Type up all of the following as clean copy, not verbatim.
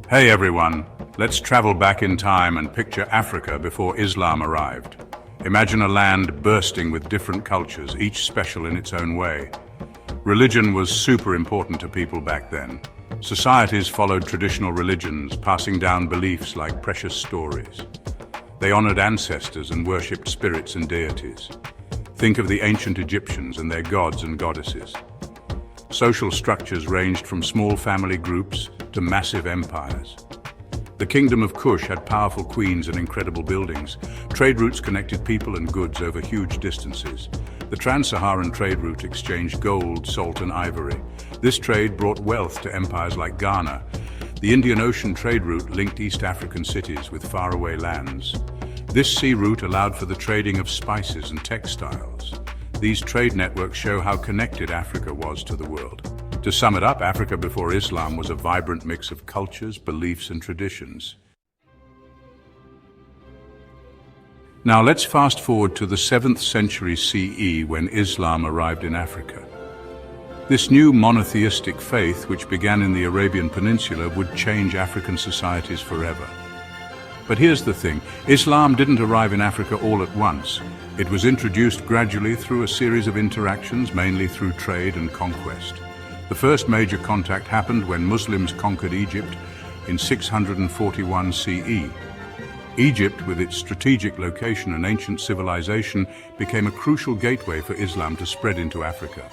Hey everyone, let's travel back in time and picture Africa before Islam arrived. Imagine a land bursting with different cultures, each special in its own way. Religion was super important to people back then. Societies followed traditional religions, passing down beliefs like precious stories. They honored ancestors and worshipped spirits and deities. Think of the ancient Egyptians and their gods and goddesses. Social structures ranged from small family groups to massive empires. The Kingdom of Kush had powerful queens and incredible buildings. Trade routes connected people and goods over huge distances. The trans-Saharan trade route exchanged gold, salt and ivory. This trade brought wealth to empires like Ghana. The Indian Ocean trade route linked East African cities with faraway lands. This sea route allowed for the trading of spices and textiles. These trade networks show how connected Africa was to the world. To sum it up, Africa before Islam was a vibrant mix of cultures, beliefs, and traditions. Now let's fast forward to the 7th century CE when Islam arrived in Africa. This new monotheistic faith, which began in the Arabian Peninsula, would change African societies forever. But here's the thing, Islam didn't arrive in Africa all at once. It was introduced gradually through a series of interactions, mainly through trade and conquest. The first major contact happened when Muslims conquered Egypt in 641 CE. Egypt, with its strategic location and ancient civilization, became a crucial gateway for Islam to spread into Africa.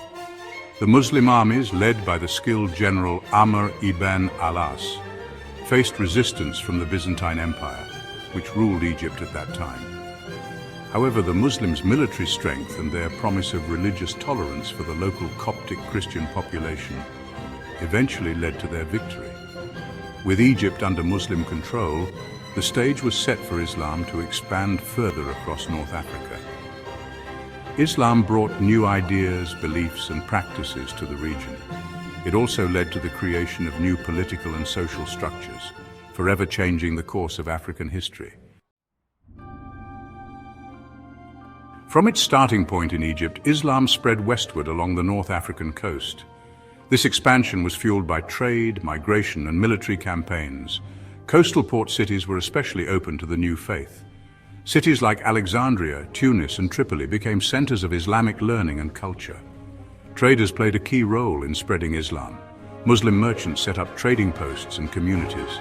The Muslim armies, led by the skilled general Amr ibn al-As, faced resistance from the Byzantine Empire, which ruled Egypt at that time. However, the Muslims' military strength and their promise of religious tolerance for the local Coptic Christian population eventually led to their victory. With Egypt under Muslim control, the stage was set for Islam to expand further across North Africa. Islam brought new ideas, beliefs, and practices to the region. It also led to the creation of new political and social structures, forever changing the course of African history. From its starting point in Egypt, Islam spread westward along the North African coast. This expansion was fueled by trade, migration, and military campaigns. Coastal port cities were especially open to the new faith. Cities like Alexandria, Tunis, and Tripoli became centers of Islamic learning and culture. Traders played a key role in spreading Islam. Muslim merchants set up trading posts and communities.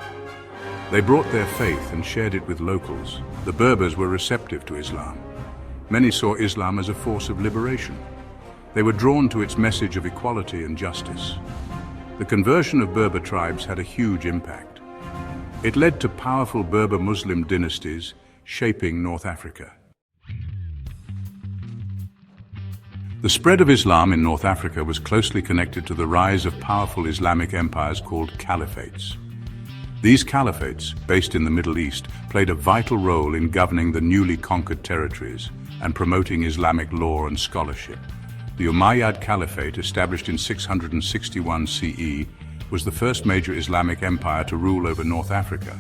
They brought their faith and shared it with locals. The Berbers were receptive to Islam. Many saw Islam as a force of liberation. They were drawn to its message of equality and justice. The conversion of Berber tribes had a huge impact. It led to powerful Berber Muslim dynasties shaping North Africa. The spread of Islam in North Africa was closely connected to the rise of powerful Islamic empires called caliphates. These caliphates, based in the Middle East, played a vital role in governing the newly conquered territories and promoting Islamic law and scholarship. The Umayyad Caliphate, established in 661 CE, was the first major Islamic empire to rule over North Africa.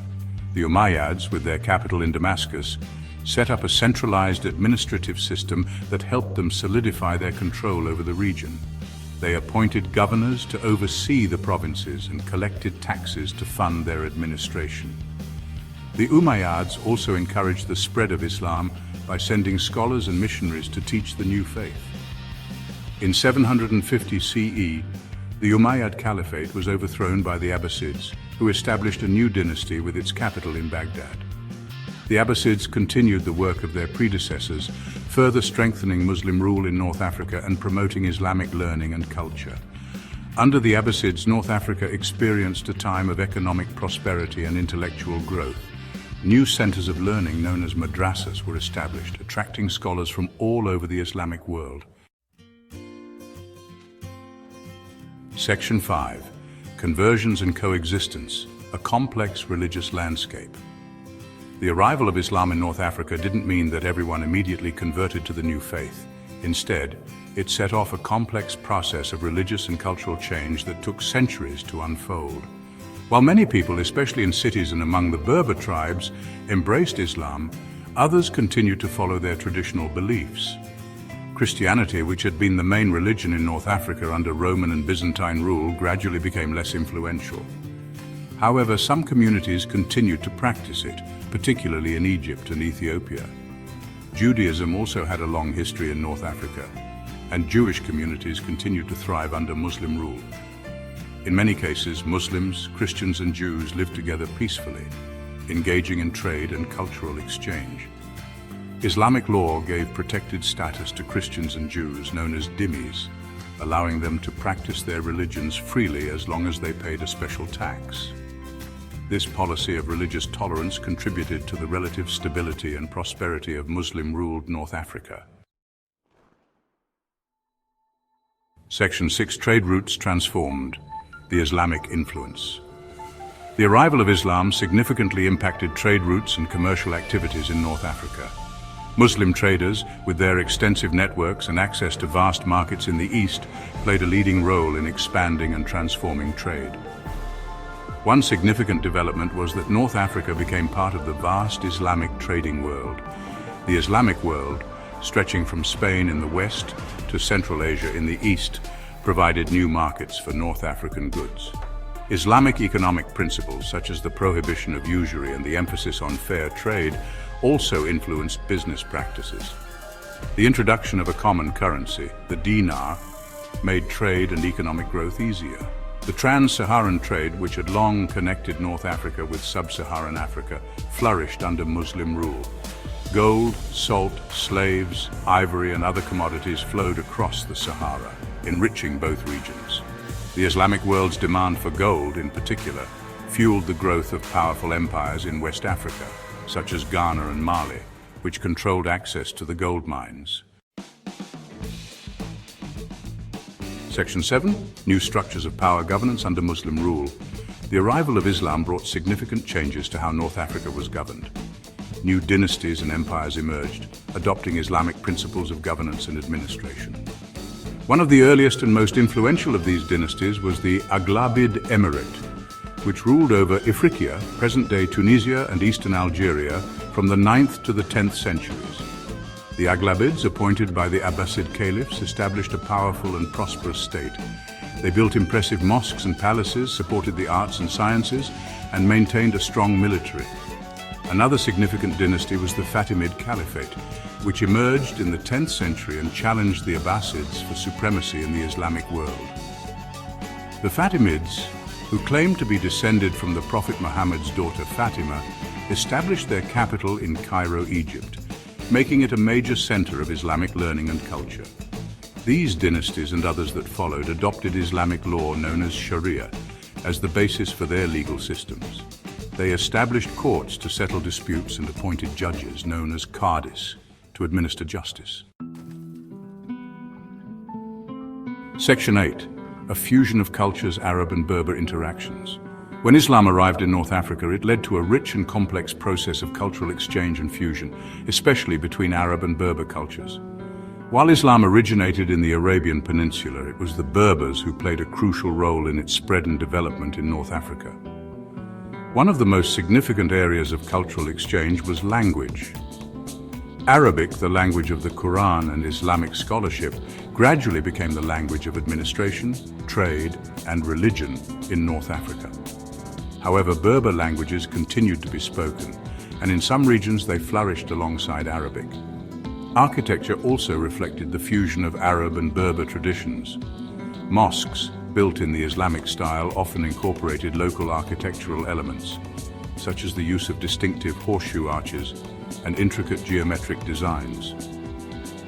The Umayyads, with their capital in Damascus, set up a centralized administrative system that helped them solidify their control over the region. They appointed governors to oversee the provinces and collected taxes to fund their administration. The Umayyads also encouraged the spread of Islam by sending scholars and missionaries to teach the new faith. In 750 CE, the Umayyad Caliphate was overthrown by the Abbasids, who established a new dynasty with its capital in Baghdad. The Abbasids continued the work of their predecessors, further strengthening Muslim rule in North Africa and promoting Islamic learning and culture. Under the Abbasids, North Africa experienced a time of economic prosperity and intellectual growth. New centers of learning known as madrasas were established, attracting scholars from all over the Islamic world. Section 5. Conversions and Coexistence, a complex religious landscape. The arrival of Islam in North Africa didn't mean that everyone immediately converted to the new faith. Instead, it set off a complex process of religious and cultural change that took centuries to unfold. While many people, especially in cities and among the Berber tribes, embraced Islam, others continued to follow their traditional beliefs. Christianity, which had been the main religion in North Africa under Roman and Byzantine rule, gradually became less influential. However, some communities continued to practice it, particularly in Egypt and Ethiopia. Judaism also had a long history in North Africa, and Jewish communities continued to thrive under Muslim rule. In many cases, Muslims, Christians and Jews lived together peacefully, engaging in trade and cultural exchange. Islamic law gave protected status to Christians and Jews known as dhimmis, allowing them to practice their religions freely as long as they paid a special tax. This policy of religious tolerance contributed to the relative stability and prosperity of Muslim-ruled North Africa. Section 6. Trade routes transformed. The Islamic influence. The arrival of Islam significantly impacted trade routes and commercial activities in North Africa. Muslim traders, with their extensive networks and access to vast markets in the East, played a leading role in expanding and transforming trade. One significant development was that North Africa became part of the vast Islamic trading world. The Islamic world, stretching from Spain in the west to Central Asia in the east, provided new markets for North African goods. Islamic economic principles, such as the prohibition of usury and the emphasis on fair trade, also influenced business practices. The introduction of a common currency, the dinar, made trade and economic growth easier. The trans-Saharan trade, which had long connected North Africa with sub-Saharan Africa, flourished under Muslim rule. Gold, salt, slaves, ivory and other commodities flowed across the Sahara, enriching both regions. The Islamic world's demand for gold, in particular, fueled the growth of powerful empires in West Africa, such as Ghana and Mali, which controlled access to the gold mines. Section 7. New structures of power governance under Muslim rule. The arrival of Islam brought significant changes to how North Africa was governed. New dynasties and empires emerged, adopting Islamic principles of governance and administration. One of the earliest and most influential of these dynasties was the Aghlabid Emirate, which ruled over Ifriqiya, present-day Tunisia and eastern Algeria, from the 9th to the 10th centuries. The Aghlabids, appointed by the Abbasid caliphs, established a powerful and prosperous state. They built impressive mosques and palaces, supported the arts and sciences, and maintained a strong military. Another significant dynasty was the Fatimid Caliphate, which emerged in the 10th century and challenged the Abbasids for supremacy in the Islamic world. The Fatimids, who claimed to be descended from the Prophet Muhammad's daughter Fatima, established their capital in Cairo, Egypt, making it a major center of Islamic learning and culture. These dynasties and others that followed adopted Islamic law known as Sharia as the basis for their legal systems. They established courts to settle disputes and appointed judges known as qadis to administer justice. Section 8. A fusion of cultures, Arab and Berber interactions. When Islam arrived in North Africa, it led to a rich and complex process of cultural exchange and fusion, especially between Arab and Berber cultures. While Islam originated in the Arabian Peninsula, it was the Berbers who played a crucial role in its spread and development in North Africa. One of the most significant areas of cultural exchange was language. Arabic, the language of the Quran and Islamic scholarship, gradually became the language of administration, trade, and religion in North Africa. However, Berber languages continued to be spoken, and in some regions they flourished alongside Arabic. Architecture also reflected the fusion of Arab and Berber traditions. Mosques, built in the Islamic style, often incorporated local architectural elements, such as the use of distinctive horseshoe arches and intricate geometric designs.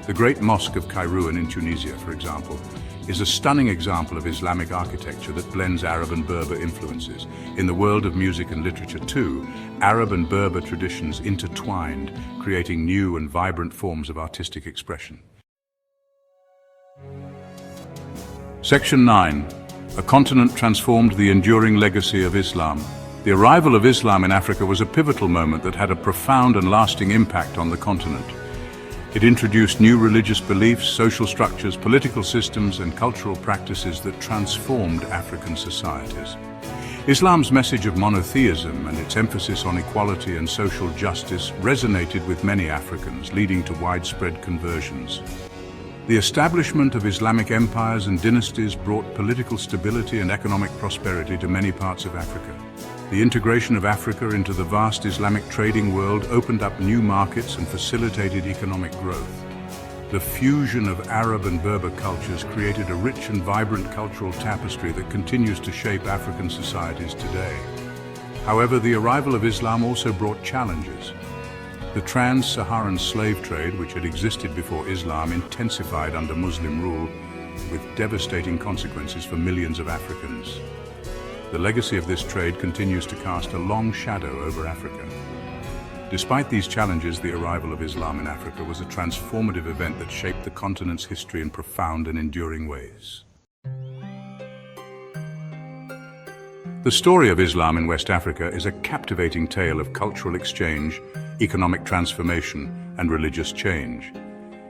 The Great Mosque of Kairouan in Tunisia, for example, is a stunning example of Islamic architecture that blends Arab and Berber influences. In the world of music and literature too, Arab and Berber traditions intertwined, creating new and vibrant forms of artistic expression. Section 9. A continent transformed, the enduring legacy of Islam. The arrival of Islam in Africa was a pivotal moment that had a profound and lasting impact on the continent. It introduced new religious beliefs, social structures, political systems, and cultural practices that transformed African societies. Islam's message of monotheism and its emphasis on equality and social justice resonated with many Africans, leading to widespread conversions. The establishment of Islamic empires and dynasties brought political stability and economic prosperity to many parts of Africa. The integration of Africa into the vast Islamic trading world opened up new markets and facilitated economic growth. The fusion of Arab and Berber cultures created a rich and vibrant cultural tapestry that continues to shape African societies today. However, the arrival of Islam also brought challenges. The trans-Saharan slave trade, which had existed before Islam, intensified under Muslim rule, with devastating consequences for millions of Africans. The legacy of this trade continues to cast a long shadow over Africa. Despite these challenges, the arrival of Islam in Africa was a transformative event that shaped the continent's history in profound and enduring ways. The story of Islam in West Africa is a captivating tale of cultural exchange, economic transformation, and religious change.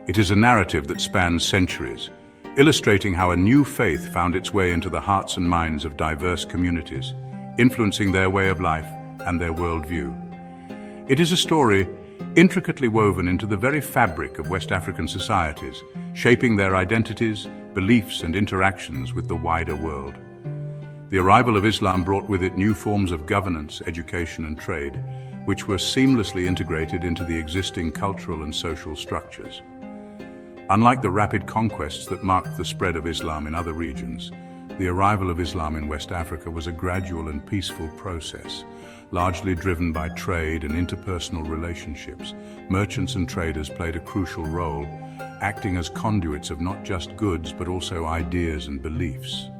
It is a narrative that spans centuries, illustrating how a new faith found its way into the hearts and minds of diverse communities, influencing their way of life and their worldview. It is a story intricately woven into the very fabric of West African societies, shaping their identities, beliefs, and interactions with the wider world. The arrival of Islam brought with it new forms of governance, education, and trade, which were seamlessly integrated into the existing cultural and social structures. Unlike the rapid conquests that marked the spread of Islam in other regions, the arrival of Islam in West Africa was a gradual and peaceful process, largely driven by trade and interpersonal relationships. Merchants and traders played a crucial role, acting as conduits of not just goods but also ideas and beliefs.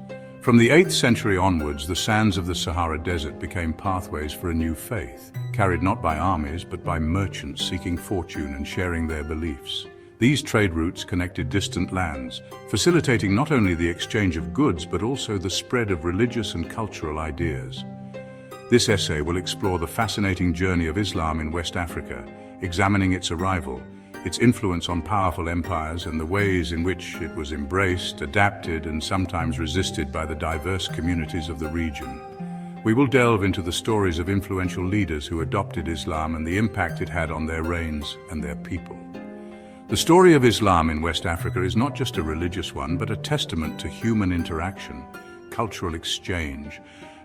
From the 8th century onwards, the sands of the Sahara Desert became pathways for a new faith, carried not by armies but by merchants seeking fortune and sharing their beliefs. These trade routes connected distant lands, facilitating not only the exchange of goods but also the spread of religious and cultural ideas. This essay will explore the fascinating journey of Islam in West Africa, examining its arrival, its influence on powerful empires, and the ways in which it was embraced, adapted, and sometimes resisted by the diverse communities of the region. We will delve into the stories of influential leaders who adopted Islam and the impact it had on their reigns and their people. The story of Islam in West Africa is not just a religious one, but a testament to human interaction, cultural exchange,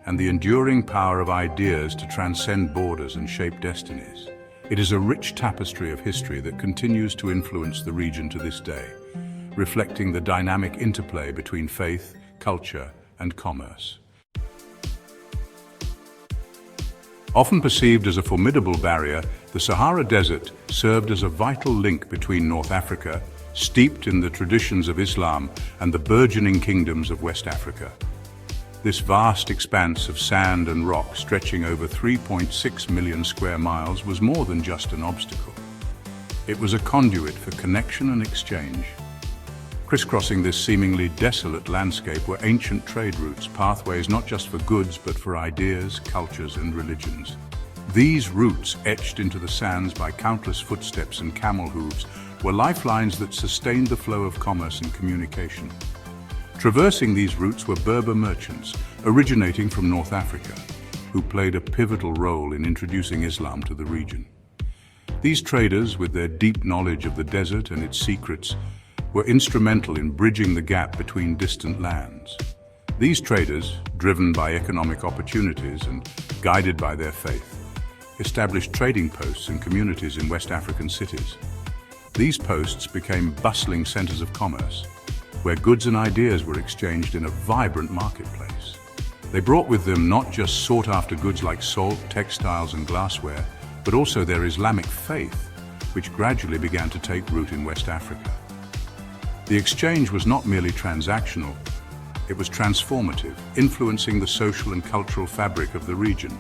and the enduring power of ideas to transcend borders and shape destinies. It is a rich tapestry of history that continues to influence the region to this day, reflecting the dynamic interplay between faith, culture, and commerce. Often perceived as a formidable barrier, the Sahara Desert served as a vital link between North Africa, steeped in the traditions of Islam, and the burgeoning kingdoms of West Africa. This vast expanse of sand and rock, stretching over 3.6 million square miles, was more than just an obstacle. It was a conduit for connection and exchange. Crisscrossing this seemingly desolate landscape were ancient trade routes, pathways not just for goods but for ideas, cultures, and religions. These routes, etched into the sands by countless footsteps and camel hooves, were lifelines that sustained the flow of commerce and communication. Traversing these routes were Berber merchants, originating from North Africa, who played a pivotal role in introducing Islam to the region. These traders, with their deep knowledge of the desert and its secrets, were instrumental in bridging the gap between distant lands. These traders, driven by economic opportunities and guided by their faith, established trading posts and communities in West African cities. These posts became bustling centers of commerce, where goods and ideas were exchanged in a vibrant marketplace. They brought with them not just sought-after goods like salt, textiles, and glassware, but also their Islamic faith, which gradually began to take root in West Africa. The exchange was not merely transactional, it was transformative, influencing the social and cultural fabric of the region.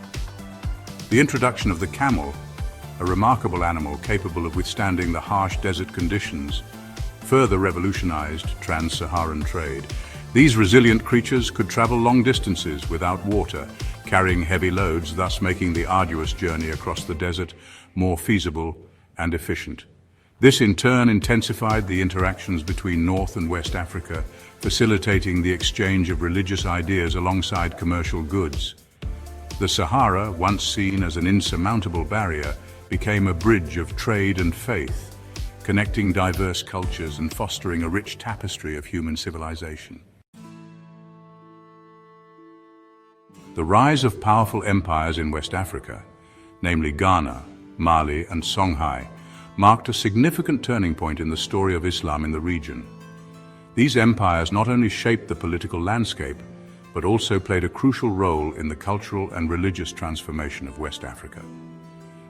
The introduction of the camel, a remarkable animal capable of withstanding the harsh desert conditions, further revolutionized trans-Saharan trade. These resilient creatures could travel long distances without water, carrying heavy loads, thus making the arduous journey across the desert more feasible and efficient. This in turn intensified the interactions between North and West Africa, facilitating the exchange of religious ideas alongside commercial goods. The Sahara, once seen as an insurmountable barrier, became a bridge of trade and faith, connecting diverse cultures and fostering a rich tapestry of human civilization. The rise of powerful empires in West Africa, namely Ghana, Mali, and Songhai, marked a significant turning point in the story of Islam in the region. These empires not only shaped the political landscape, but also played a crucial role in the cultural and religious transformation of West Africa.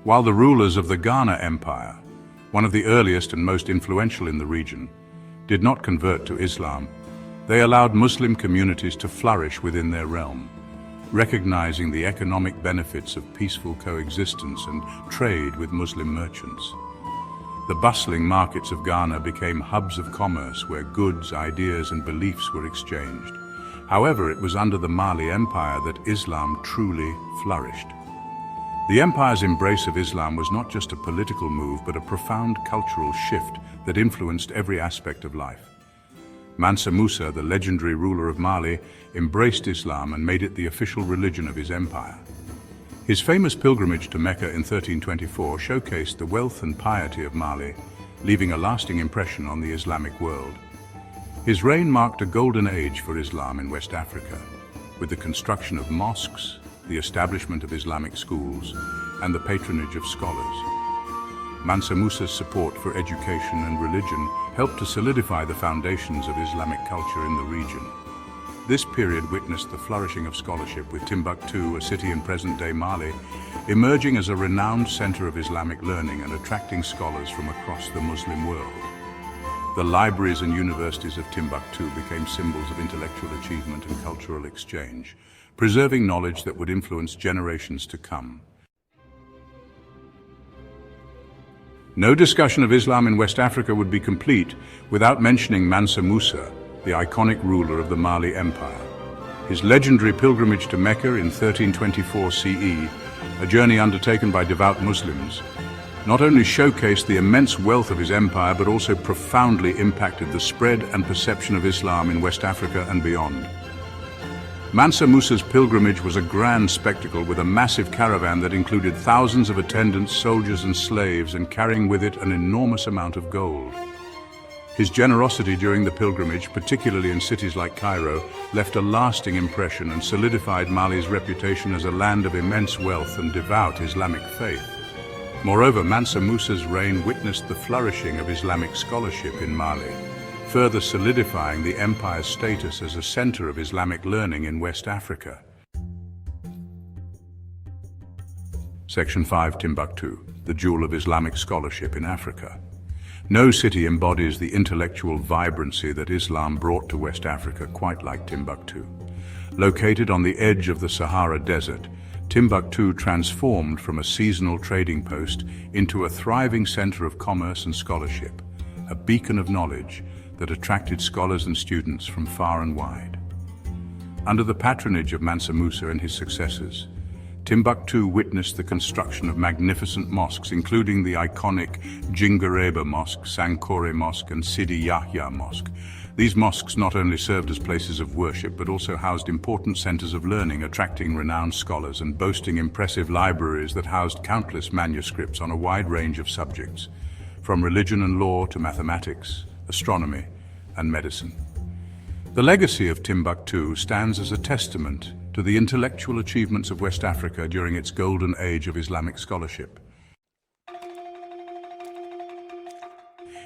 While the rulers of the Ghana Empire, one of the earliest and most influential in the region, did not convert to Islam, they allowed Muslim communities to flourish within their realm, recognizing the economic benefits of peaceful coexistence and trade with Muslim merchants. The bustling markets of Ghana became hubs of commerce where goods, ideas, and beliefs were exchanged. However, it was under the Mali Empire that Islam truly flourished. The empire's embrace of Islam was not just a political move, but a profound cultural shift that influenced every aspect of life. Mansa Musa, the legendary ruler of Mali, embraced Islam and made it the official religion of his empire. His famous pilgrimage to Mecca in 1324 showcased the wealth and piety of Mali, leaving a lasting impression on the Islamic world. His reign marked a golden age for Islam in West Africa, with the construction of mosques, the establishment of Islamic schools, and the patronage of scholars. Mansa Musa's support for education and religion helped to solidify the foundations of Islamic culture in the region. This period witnessed the flourishing of scholarship, with Timbuktu, a city in present-day Mali, emerging as a renowned center of Islamic learning and attracting scholars from across the Muslim world. The libraries and universities of Timbuktu became symbols of intellectual achievement and cultural exchange, preserving knowledge that would influence generations to come. No discussion of Islam in West Africa would be complete without mentioning Mansa Musa, the iconic ruler of the Mali Empire. His legendary pilgrimage to Mecca in 1324 CE, a journey undertaken by devout Muslims, not only showcased the immense wealth of his empire, but also profoundly impacted the spread and perception of Islam in West Africa and beyond. Mansa Musa's pilgrimage was a grand spectacle, with a massive caravan that included thousands of attendants, soldiers and slaves, and carrying with it an enormous amount of gold. His generosity during the pilgrimage, particularly in cities like Cairo, left a lasting impression and solidified Mali's reputation as a land of immense wealth and devout Islamic faith. Moreover, Mansa Musa's reign witnessed the flourishing of Islamic scholarship in Mali, further solidifying the empire's status as a center of Islamic learning in West Africa. Section 5. Timbuktu, the jewel of Islamic scholarship in Africa. No city embodies the intellectual vibrancy that Islam brought to West Africa quite like Timbuktu. Located on the edge of the Sahara Desert, Timbuktu transformed from a seasonal trading post into a thriving center of commerce and scholarship, a beacon of knowledge that attracted scholars and students from far and wide. Under the patronage of Mansa Musa and his successors, Timbuktu witnessed the construction of magnificent mosques, including the iconic Djinguereba Mosque, Sankore Mosque, and Sidi Yahya Mosque. These mosques not only served as places of worship, but also housed important centers of learning, attracting renowned scholars and boasting impressive libraries that housed countless manuscripts on a wide range of subjects, from religion and law to mathematics, astronomy, and medicine. The legacy of Timbuktu stands as a testament to the intellectual achievements of West Africa during its golden age of Islamic scholarship.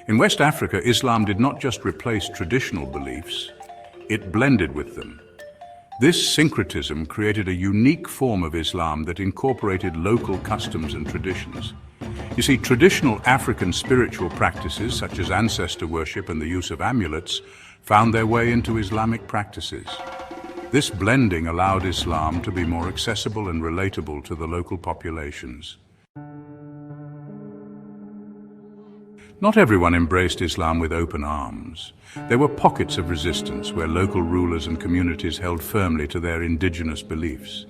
In West Africa, Islam did not just replace traditional beliefs, it blended with them. This syncretism created a unique form of Islam that incorporated local customs and traditions. You see, traditional African spiritual practices, such as ancestor worship and the use of amulets, found their way into Islamic practices. This blending allowed Islam to be more accessible and relatable to the local populations. Not everyone embraced Islam with open arms. There were pockets of resistance where local rulers and communities held firmly to their indigenous beliefs.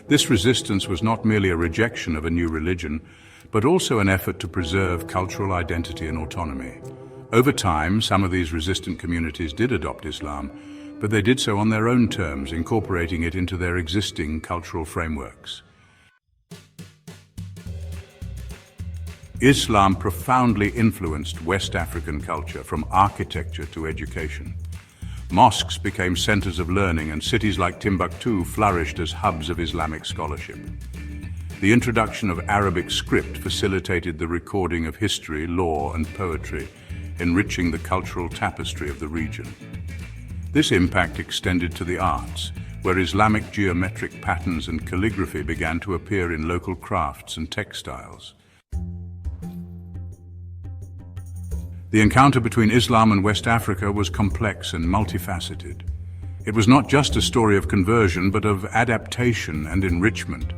This resistance was not merely a rejection of a new religion, but also an effort to preserve cultural identity and autonomy. Over time, some of these resistant communities did adopt Islam, but they did so on their own terms, incorporating it into their existing cultural frameworks. Islam profoundly influenced West African culture, from architecture to education. Mosques became centers of learning, and cities like Timbuktu flourished as hubs of Islamic scholarship. The introduction of Arabic script facilitated the recording of history, law, and poetry, enriching the cultural tapestry of the region. This impact extended to the arts, where Islamic geometric patterns and calligraphy began to appear in local crafts and textiles. The encounter between Islam and West Africa was complex and multifaceted. It was not just a story of conversion, but of adaptation and enrichment.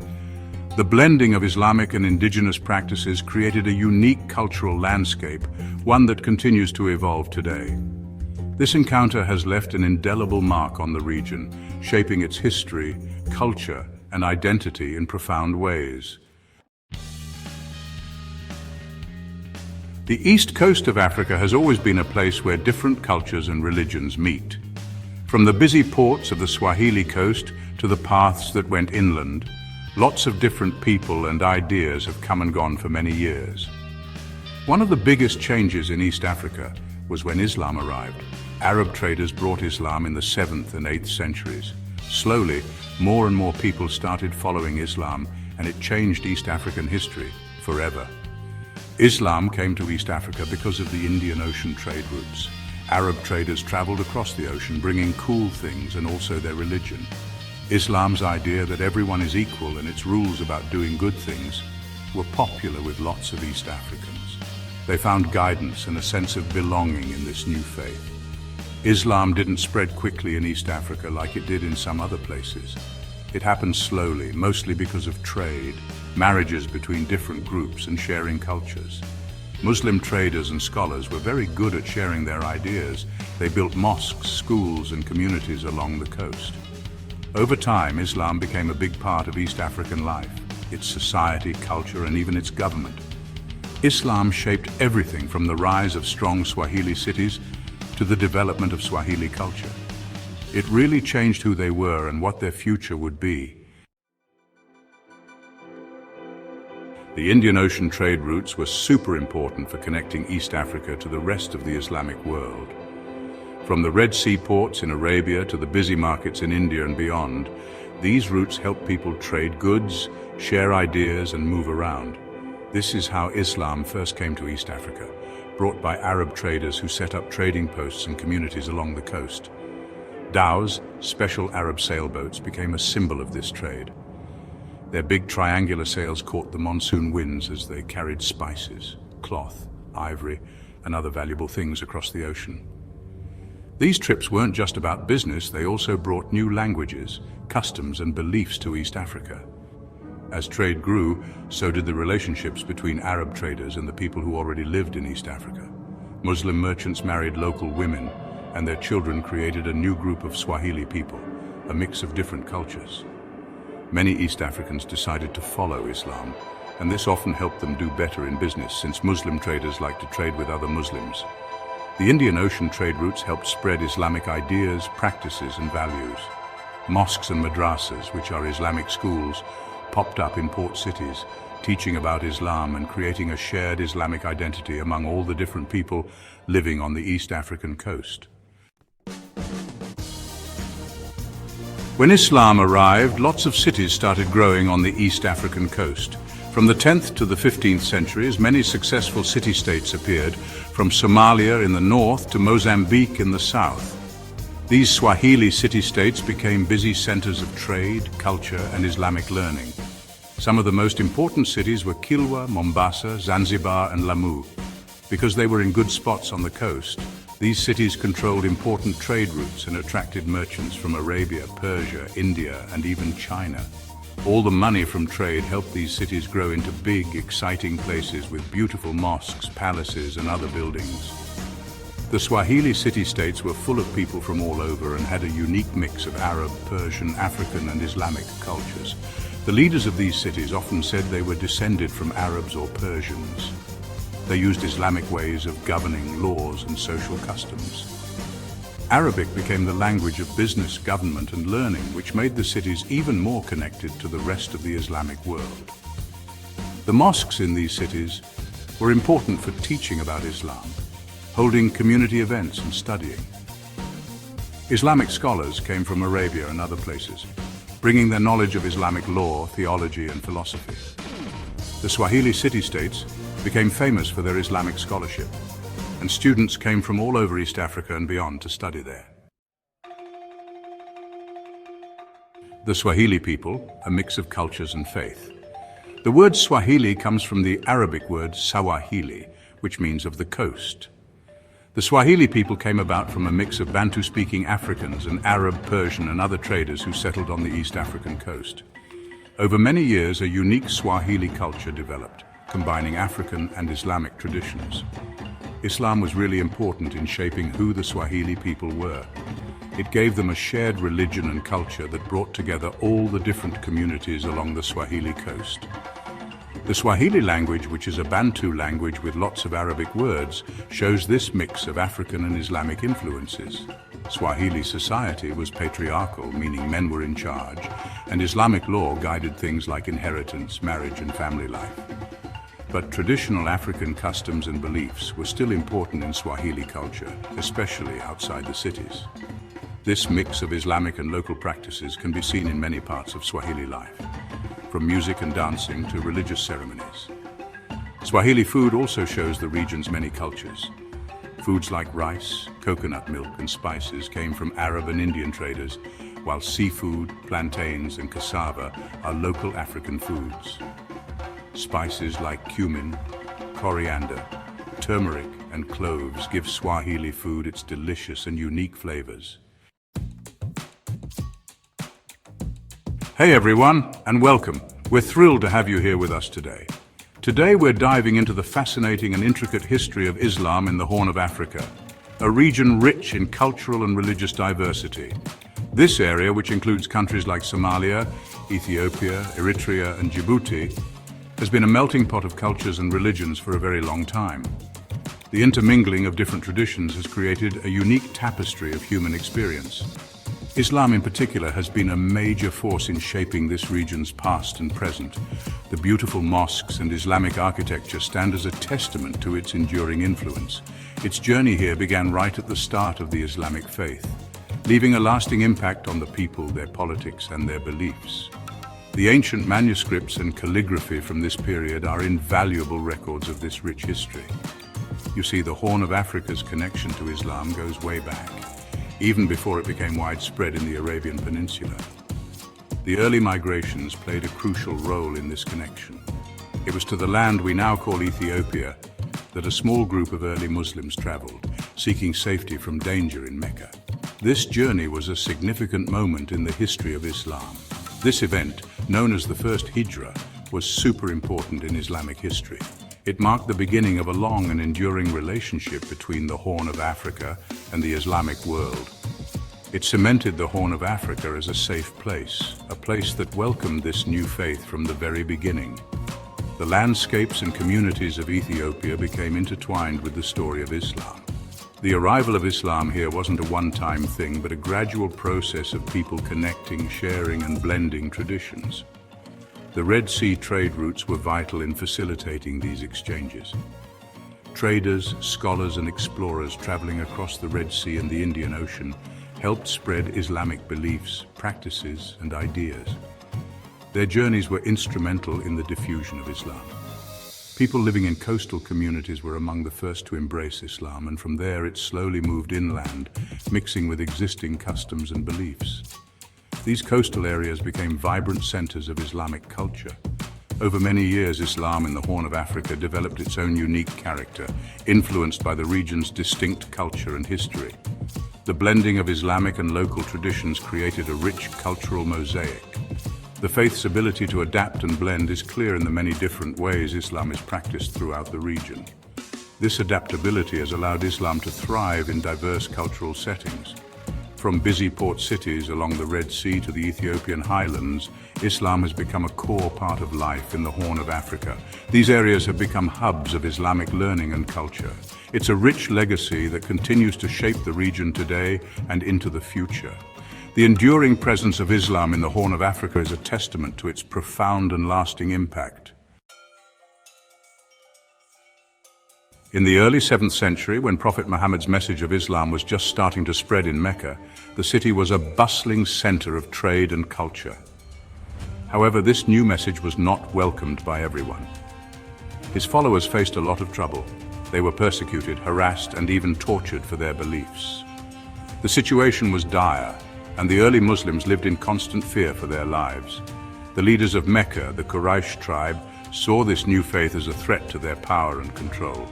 The blending of Islamic and indigenous practices created a unique cultural landscape, one that continues to evolve today. This encounter has left an indelible mark on the region, shaping its history, culture, and identity in profound ways. The east coast of Africa has always been a place where different cultures and religions meet. From the busy ports of the Swahili coast to the paths that went inland, lots of different people and ideas have come and gone for many years. One of the biggest changes in East Africa was when Islam arrived. Arab traders brought Islam in the 7th and 8th centuries. Slowly, more and more people started following Islam, and it changed East African history forever. Islam came to East Africa because of the Indian Ocean trade routes. Arab traders traveled across the ocean, bringing cool things and also their religion. Islam's idea that everyone is equal and its rules about doing good things were popular with lots of East Africans. They found guidance and a sense of belonging in this new faith. Islam didn't spread quickly in East Africa like it did in some other places. It happened slowly, mostly because of trade, marriages between different groups, and sharing cultures. Muslim traders and scholars were very good at sharing their ideas. They built mosques, schools, and communities along the coast. Over time, Islam became a big part of East African life, its society, culture, and even its government. Islam shaped everything from the rise of strong Swahili cities to the development of Swahili culture. It really changed who they were and what their future would be. The Indian Ocean trade routes were super important for connecting East Africa to the rest of the Islamic world. From the Red Sea ports in Arabia to the busy markets in India and beyond, these routes helped people trade goods, share ideas, and move around. This is how Islam first came to East Africa, brought by Arab traders who set up trading posts and communities along the coast. Dhows, special Arab sailboats, became a symbol of this trade. Their big triangular sails caught the monsoon winds as they carried spices, cloth, ivory, and other valuable things across the ocean. These trips weren't just about business, they also brought new languages, customs, and beliefs to East Africa. As trade grew, so did the relationships between Arab traders and the people who already lived in East Africa. Muslim merchants married local women, and their children created a new group of Swahili people, a mix of different cultures. Many East Africans decided to follow Islam, and this often helped them do better in business, since Muslim traders like to trade with other Muslims. The Indian Ocean trade routes helped spread Islamic ideas, practices, and values. Mosques and madrasas, which are Islamic schools, popped up in port cities, teaching about Islam and creating a shared Islamic identity among all the different people living on the East African coast. When Islam arrived, lots of cities started growing on the East African coast. From the 10th to the 15th centuries, many successful city-states appeared, from Somalia in the north to Mozambique in the south. These Swahili city-states became busy centers of trade, culture, and Islamic learning. Some of the most important cities were Kilwa, Mombasa, Zanzibar, and Lamu. Because they were in good spots on the coast, these cities controlled important trade routes and attracted merchants from Arabia, Persia, India, and even China. All the money from trade helped these cities grow into big, exciting places with beautiful mosques, palaces, and other buildings. The Swahili city-states were full of people from all over and had a unique mix of Arab, Persian, African, and Islamic cultures. The leaders of these cities often said they were descended from Arabs or Persians. They used Islamic ways of governing, laws, and social customs. Arabic became the language of business, government, and learning, which made the cities even more connected to the rest of the Islamic world. The mosques in these cities were important for teaching about Islam, holding community events and studying. Islamic scholars came from Arabia and other places, bringing their knowledge of Islamic law, theology, and philosophy. The Swahili city-states became famous for their Islamic scholarship, and students came from all over East Africa and beyond to study there. The Swahili people, a mix of cultures and faith. The word Swahili comes from the Arabic word Sawahili, which means of the coast. The Swahili people came about from a mix of Bantu-speaking Africans and Arab, Persian, and other traders who settled on the East African coast. Over many years, a unique Swahili culture developed, combining African and Islamic traditions. Islam was really important in shaping who the Swahili people were. It gave them a shared religion and culture that brought together all the different communities along the Swahili coast. The Swahili language, which is a Bantu language with lots of Arabic words, shows this mix of African and Islamic influences. Swahili society was patriarchal, meaning men were in charge, and Islamic law guided things like inheritance, marriage, and family life. But traditional African customs and beliefs were still important in Swahili culture, especially outside the cities. This mix of Islamic and local practices can be seen in many parts of Swahili life, from music and dancing to religious ceremonies. Swahili food also shows the region's many cultures. Foods like rice, coconut milk, and spices came from Arab and Indian traders, while seafood, plantains, and cassava are local African foods. Spices like cumin, coriander, turmeric, and cloves give Swahili food its delicious and unique flavors. Hey everyone, and welcome. We're thrilled to have you here with us today. Today we're diving into the fascinating and intricate history of Islam in the Horn of Africa, a region rich in cultural and religious diversity. This area, which includes countries like Somalia, Ethiopia, Eritrea, and Djibouti, has been a melting pot of cultures and religions for a very long time. The intermingling of different traditions has created a unique tapestry of human experience. Islam in particular has been a major force in shaping this region's past and present. The beautiful mosques and Islamic architecture stand as a testament to its enduring influence. Its journey here began right at the start of the Islamic faith, leaving a lasting impact on the people, their politics, and their beliefs. The ancient manuscripts and calligraphy from this period are invaluable records of this rich history. You see, the Horn of Africa's connection to Islam goes way back, even before it became widespread in the Arabian Peninsula. The early migrations played a crucial role in this connection. It was to the land we now call Ethiopia that a small group of early Muslims traveled, seeking safety from danger in Mecca. This journey was a significant moment in the history of Islam. This event, known as the First Hijrah, was super important in Islamic history. It marked the beginning of a long and enduring relationship between the Horn of Africa and the Islamic world. It cemented the Horn of Africa as a safe place, a place that welcomed this new faith from the very beginning. The landscapes and communities of Ethiopia became intertwined with the story of Islam. The arrival of Islam here wasn't a one-time thing, but a gradual process of people connecting, sharing, and blending traditions. The Red Sea trade routes were vital in facilitating these exchanges. Traders, scholars, and explorers traveling across the Red Sea and the Indian Ocean helped spread Islamic beliefs, practices, and ideas. Their journeys were instrumental in the diffusion of Islam. People living in coastal communities were among the first to embrace Islam, and from there it slowly moved inland, mixing with existing customs and beliefs. These coastal areas became vibrant centers of Islamic culture. Over many years, Islam in the Horn of Africa developed its own unique character, influenced by the region's distinct culture and history. The blending of Islamic and local traditions created a rich cultural mosaic. The faith's ability to adapt and blend is clear in the many different ways Islam is practiced throughout the region. This adaptability has allowed Islam to thrive in diverse cultural settings. From busy port cities along the Red Sea to the Ethiopian highlands, Islam has become a core part of life in the Horn of Africa. These areas have become hubs of Islamic learning and culture. It's a rich legacy that continues to shape the region today and into the future. The enduring presence of Islam in the Horn of Africa is a testament to its profound and lasting impact. In the early 7th century, when Prophet Muhammad's message of Islam was just starting to spread in Mecca, the city was a bustling center of trade and culture. However, this new message was not welcomed by everyone. His followers faced a lot of trouble. They were persecuted, harassed, and even tortured for their beliefs. The situation was dire, and the early Muslims lived in constant fear for their lives. The leaders of Mecca, the Quraysh tribe, saw this new faith as a threat to their power and control.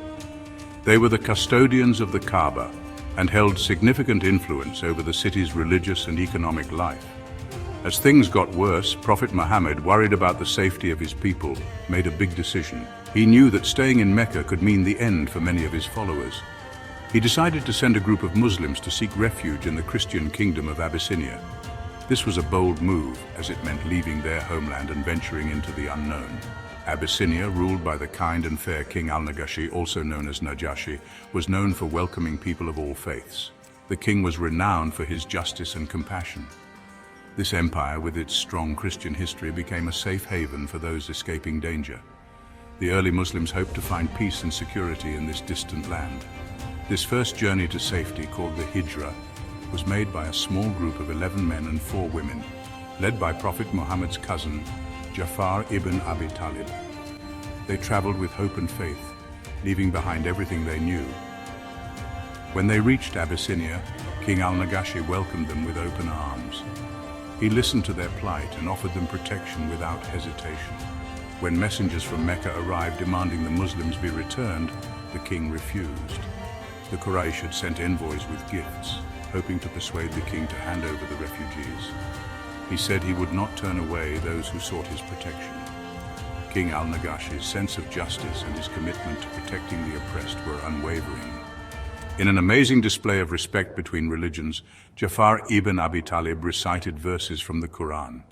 They were the custodians of the Kaaba and held significant influence over the city's religious and economic life. As things got worse, Prophet Muhammad, worried about the safety of his people, made a big decision. He knew that staying in Mecca could mean the end for many of his followers. He decided to send a group of Muslims to seek refuge in the Christian kingdom of Abyssinia. This was a bold move, as it meant leaving their homeland and venturing into the unknown. Abyssinia, ruled by the kind and fair King al-Najashi, also known as Najashi, was known for welcoming people of all faiths. The king was renowned for his justice and compassion. This empire, with its strong Christian history, became a safe haven for those escaping danger. The early Muslims hoped to find peace and security in this distant land. This first journey to safety, called the Hijra, was made by a small group of 11 men and 4 women, led by Prophet Muhammad's cousin, Ja'far ibn Abi Talib. They traveled with hope and faith, leaving behind everything they knew. When they reached Abyssinia, King al-Najashi welcomed them with open arms. He listened to their plight and offered them protection without hesitation. When messengers from Mecca arrived demanding the Muslims be returned, the king refused. The Quraysh had sent envoys with gifts, hoping to persuade the king to hand over the refugees. He said he would not turn away those who sought his protection. King al-Nagashi's sense of justice and his commitment to protecting the oppressed were unwavering. In an amazing display of respect between religions, Ja'far ibn Abi Talib recited verses from the Quran.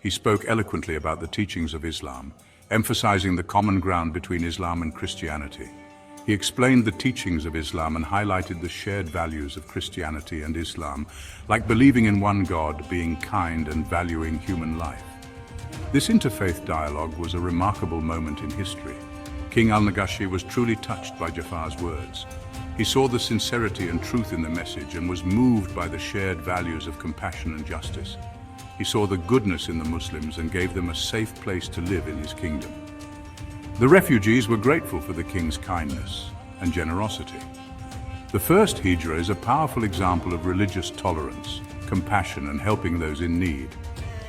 He spoke eloquently about the teachings of Islam, emphasizing the common ground between Islam and Christianity. He explained the teachings of Islam and highlighted the shared values of Christianity and Islam, like believing in one God, being kind, and valuing human life. This interfaith dialogue was a remarkable moment in history. King al-Nagashi was truly touched by Ja'far's words. He saw the sincerity and truth in the message and was moved by the shared values of compassion and justice. He saw the goodness in the Muslims and gave them a safe place to live in his kingdom. The refugees were grateful for the king's kindness and generosity. The first Hijra is a powerful example of religious tolerance, compassion, and helping those in need.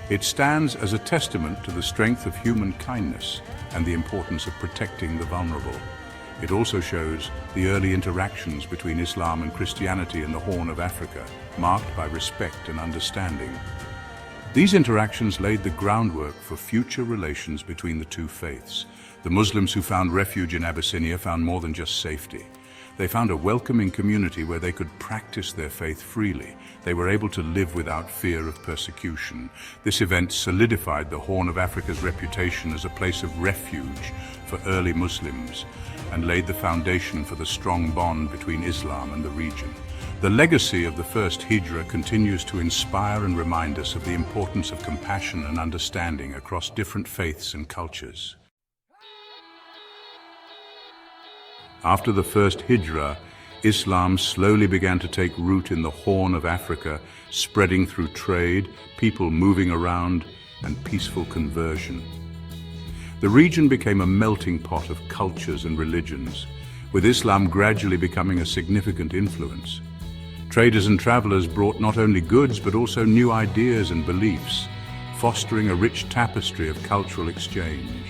It stands as a testament to the strength of human kindness and the importance of protecting the vulnerable. It also shows the early interactions between Islam and Christianity in the Horn of Africa, marked by respect and understanding. These interactions laid the groundwork for future relations between the two faiths. The Muslims who found refuge in Abyssinia found more than just safety. They found a welcoming community where they could practice their faith freely. They were able to live without fear of persecution. This event solidified the Horn of Africa's reputation as a place of refuge for early Muslims and laid the foundation for the strong bond between Islam and the region. The legacy of the first Hijra continues to inspire and remind us of the importance of compassion and understanding across different faiths and cultures. After the first Hijra, Islam slowly began to take root in the Horn of Africa, spreading through trade, people moving around, and peaceful conversion. The region became a melting pot of cultures and religions, with Islam gradually becoming a significant influence. Traders and travelers brought not only goods but also new ideas and beliefs, fostering a rich tapestry of cultural exchange.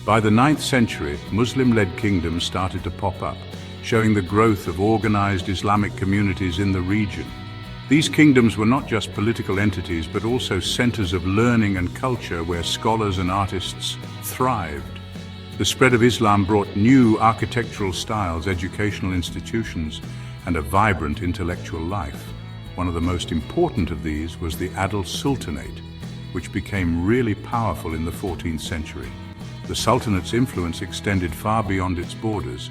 By the 9th century, Muslim-led kingdoms started to pop up, showing the growth of organized Islamic communities in the region. These kingdoms were not just political entities, but also centers of learning and culture where scholars and artists thrived. The spread of Islam brought new architectural styles, educational institutions, and a vibrant intellectual life. One of the most important of these was the Adil Sultanate, which became really powerful in the 14th century. The Sultanate's influence extended far beyond its borders,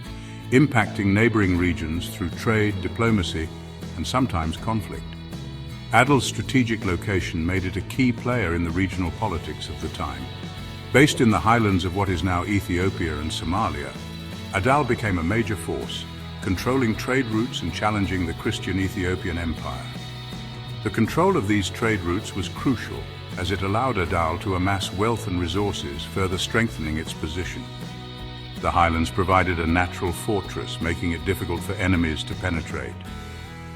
impacting neighboring regions through trade, diplomacy, and sometimes conflict. Adil's strategic location made it a key player in the regional politics of the time. Based in the highlands of what is now Ethiopia and Somalia, Adal became a major force, controlling trade routes and challenging the Christian Ethiopian Empire. The control of these trade routes was crucial, as it allowed Adal to amass wealth and resources, further strengthening its position. The highlands provided a natural fortress, making it difficult for enemies to penetrate.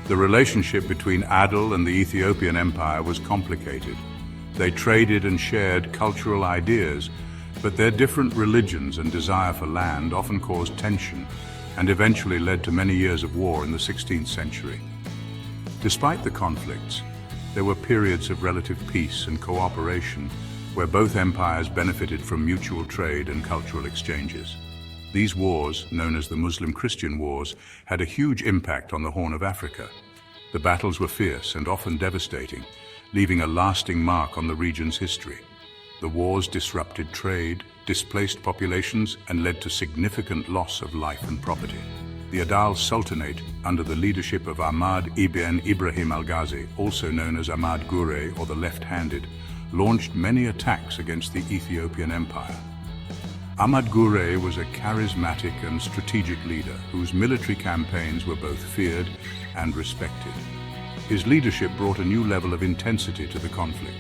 The relationship between Adal and the Ethiopian Empire was complicated. They traded and shared cultural ideas, but their different religions and desire for land often caused tension and eventually led to many years of war in the 16th century. Despite the conflicts, there were periods of relative peace and cooperation where both empires benefited from mutual trade and cultural exchanges. These wars, known as the Muslim-Christian Wars, had a huge impact on the Horn of Africa. The battles were fierce and often devastating, leaving a lasting mark on the region's history. The wars disrupted trade, displaced populations, and led to significant loss of life and property. The Adal Sultanate, under the leadership of Ahmad ibn Ibrahim al-Ghazi, also known as Ahmad Gure or the Left-Handed, launched many attacks against the Ethiopian Empire. Ahmad Gure was a charismatic and strategic leader whose military campaigns were both feared and respected. His leadership brought a new level of intensity to the conflict.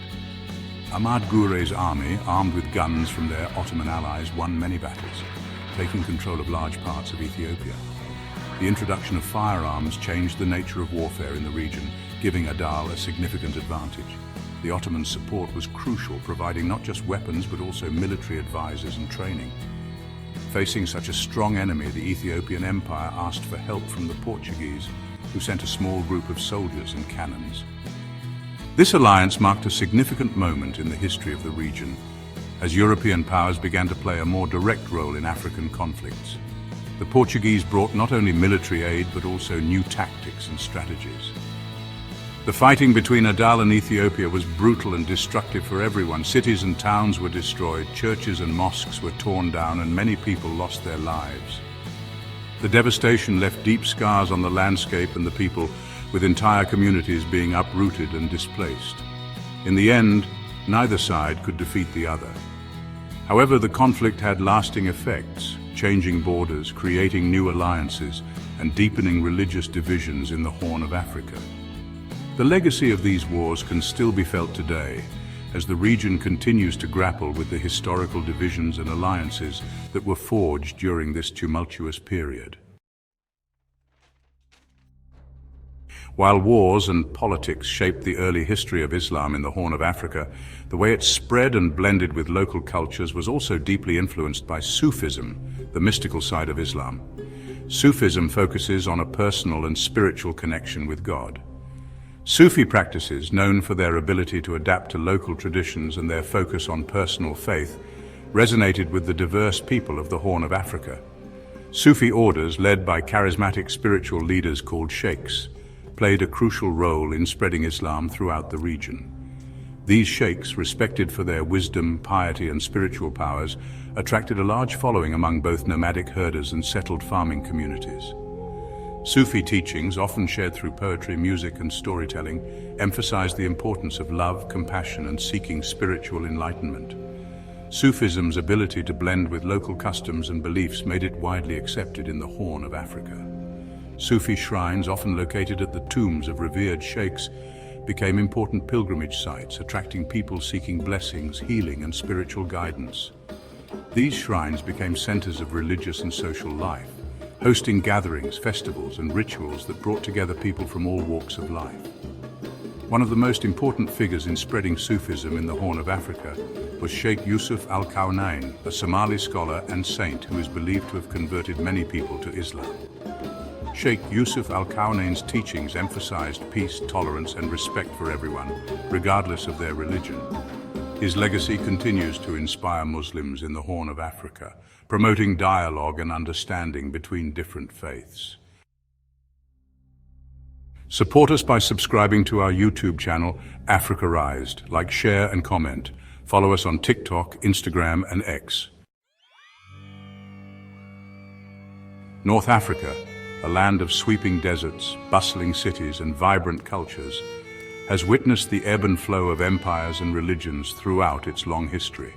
Ahmad Gure's army, armed with guns from their Ottoman allies, won many battles, taking control of large parts of Ethiopia. The introduction of firearms changed the nature of warfare in the region, giving Adal a significant advantage. The Ottoman support was crucial, providing not just weapons but also military advisors and training. Facing such a strong enemy, the Ethiopian Empire asked for help from the Portuguese, who sent a small group of soldiers and cannons. This alliance marked a significant moment in the history of the region, as European powers began to play a more direct role in African conflicts. The Portuguese brought not only military aid but also new tactics and strategies. The fighting between Adal and Ethiopia was brutal and destructive for everyone. Cities and towns were destroyed, churches and mosques were torn down, and many people lost their lives. The devastation left deep scars on the landscape and the people, with entire communities being uprooted and displaced. In the end, neither side could defeat the other. However, the conflict had lasting effects, changing borders, creating new alliances, and deepening religious divisions in the Horn of Africa. The legacy of these wars can still be felt today, as the region continues to grapple with the historical divisions and alliances that were forged during this tumultuous period. While wars and politics shaped the early history of Islam in the Horn of Africa, the way it spread and blended with local cultures was also deeply influenced by Sufism, the mystical side of Islam. Sufism focuses on a personal and spiritual connection with God. Sufi practices, known for their ability to adapt to local traditions and their focus on personal faith, resonated with the diverse people of the Horn of Africa. Sufi orders, led by charismatic spiritual leaders called sheikhs, played a crucial role in spreading Islam throughout the region. These sheikhs, respected for their wisdom, piety, and spiritual powers, attracted a large following among both nomadic herders and settled farming communities. Sufi teachings, often shared through poetry, music, and storytelling, emphasized the importance of love, compassion, and seeking spiritual enlightenment. Sufism's ability to blend with local customs and beliefs made it widely accepted in the Horn of Africa. Sufi shrines, often located at the tombs of revered sheikhs, became important pilgrimage sites, attracting people seeking blessings, healing, and spiritual guidance. These shrines became centers of religious and social life, hosting gatherings, festivals, and rituals that brought together people from all walks of life. One of the most important figures in spreading Sufism in the Horn of Africa was Sheikh Yusuf al-Kaunain, a Somali scholar and saint who is believed to have converted many people to Islam. Sheikh Yusuf al-Kaunain's teachings emphasized peace, tolerance, and respect for everyone, regardless of their religion. His legacy continues to inspire Muslims in the Horn of Africa, promoting dialogue and understanding between different faiths. Support us by subscribing to our YouTube channel, Africarized. Like, share, and comment. Follow us on TikTok, Instagram, and X. North Africa, a land of sweeping deserts, bustling cities, and vibrant cultures, has witnessed the ebb and flow of empires and religions throughout its long history.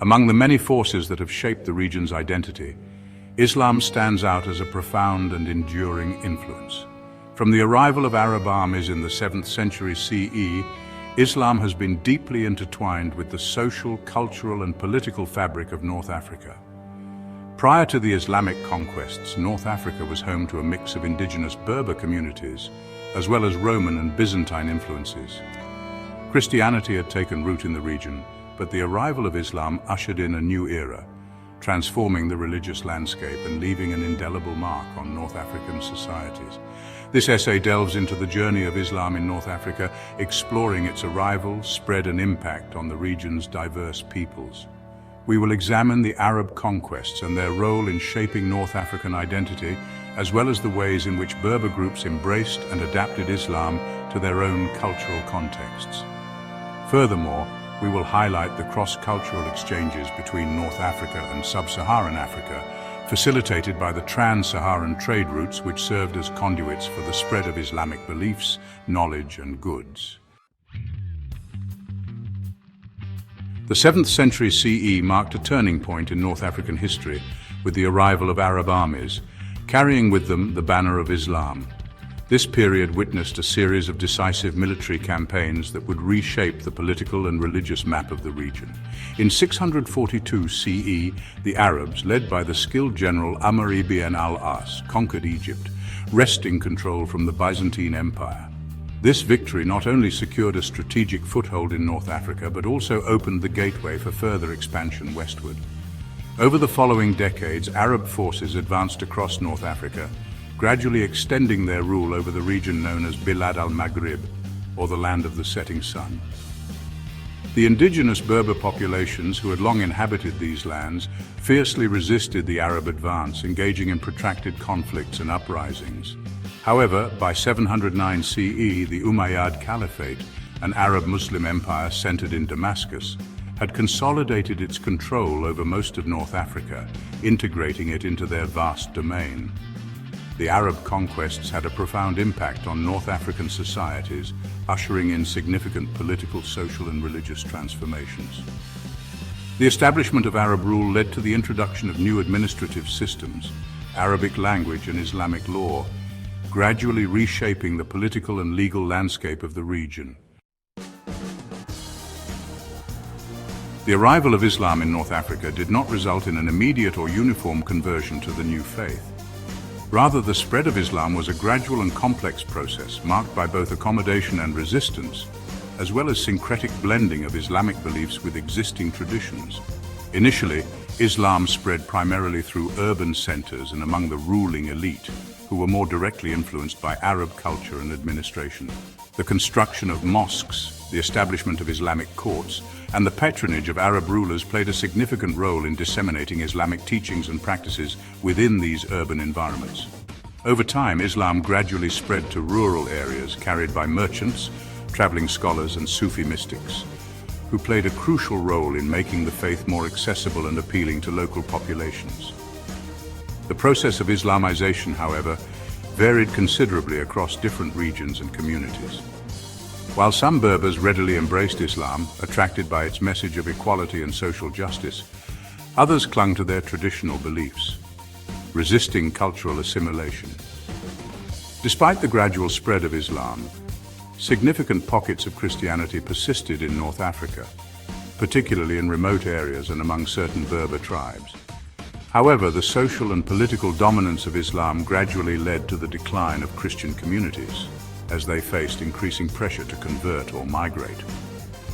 Among the many forces that have shaped the region's identity, Islam stands out as a profound and enduring influence. From the arrival of Arab armies in the 7th century CE, Islam has been deeply intertwined with the social, cultural, and political fabric of North Africa. Prior to the Islamic conquests, North Africa was home to a mix of indigenous Berber communities, as well as Roman and Byzantine influences. Christianity had taken root in the region, but the arrival of Islam ushered in a new era, transforming the religious landscape and leaving an indelible mark on North African societies. This essay delves into the journey of Islam in North Africa, exploring its arrival, spread, and impact on the region's diverse peoples. We will examine the Arab conquests and their role in shaping North African identity, as well as the ways in which Berber groups embraced and adapted Islam to their own cultural contexts. Furthermore, we will highlight the cross-cultural exchanges between North Africa and Sub-Saharan Africa, facilitated by the trans-Saharan trade routes which served as conduits for the spread of Islamic beliefs, knowledge, and goods. The 7th century CE marked a turning point in North African history with the arrival of Arab armies, carrying with them the banner of Islam. This period witnessed a series of decisive military campaigns that would reshape the political and religious map of the region. In 642 CE, the Arabs, led by the skilled general Amr ibn al-As, conquered Egypt, wresting control from the Byzantine Empire. This victory not only secured a strategic foothold in North Africa, but also opened the gateway for further expansion westward. Over the following decades, Arab forces advanced across North Africa, gradually extending their rule over the region known as Bilad al-Maghrib, or the land of the setting sun. The indigenous Berber populations who had long inhabited these lands fiercely resisted the Arab advance, engaging in protracted conflicts and uprisings. However, by 709 CE, the Umayyad Caliphate, an Arab Muslim empire centered in Damascus, had consolidated its control over most of North Africa, integrating it into their vast domain. The Arab conquests had a profound impact on North African societies, ushering in significant political, social, and religious transformations. The establishment of Arab rule led to the introduction of new administrative systems, Arabic language and Islamic law, gradually reshaping the political and legal landscape of the region. The arrival of Islam in North Africa did not result in an immediate or uniform conversion to the new faith. Rather, the spread of Islam was a gradual and complex process marked by both accommodation and resistance, as well as syncretic blending of Islamic beliefs with existing traditions. Initially, Islam spread primarily through urban centers and among the ruling elite, who were more directly influenced by Arab culture and administration. The construction of mosques, the establishment of Islamic courts, and the patronage of Arab rulers played a significant role in disseminating Islamic teachings and practices within these urban environments. Over time, Islam gradually spread to rural areas carried by merchants, traveling scholars, and Sufi mystics, who played a crucial role in making the faith more accessible and appealing to local populations. The process of Islamization, however, varied considerably across different regions and communities. While some Berbers readily embraced Islam, attracted by its message of equality and social justice, others clung to their traditional beliefs, resisting cultural assimilation. Despite the gradual spread of Islam, significant pockets of Christianity persisted in North Africa, particularly in remote areas and among certain Berber tribes. However, the social and political dominance of Islam gradually led to the decline of Christian communities, as they faced increasing pressure to convert or migrate.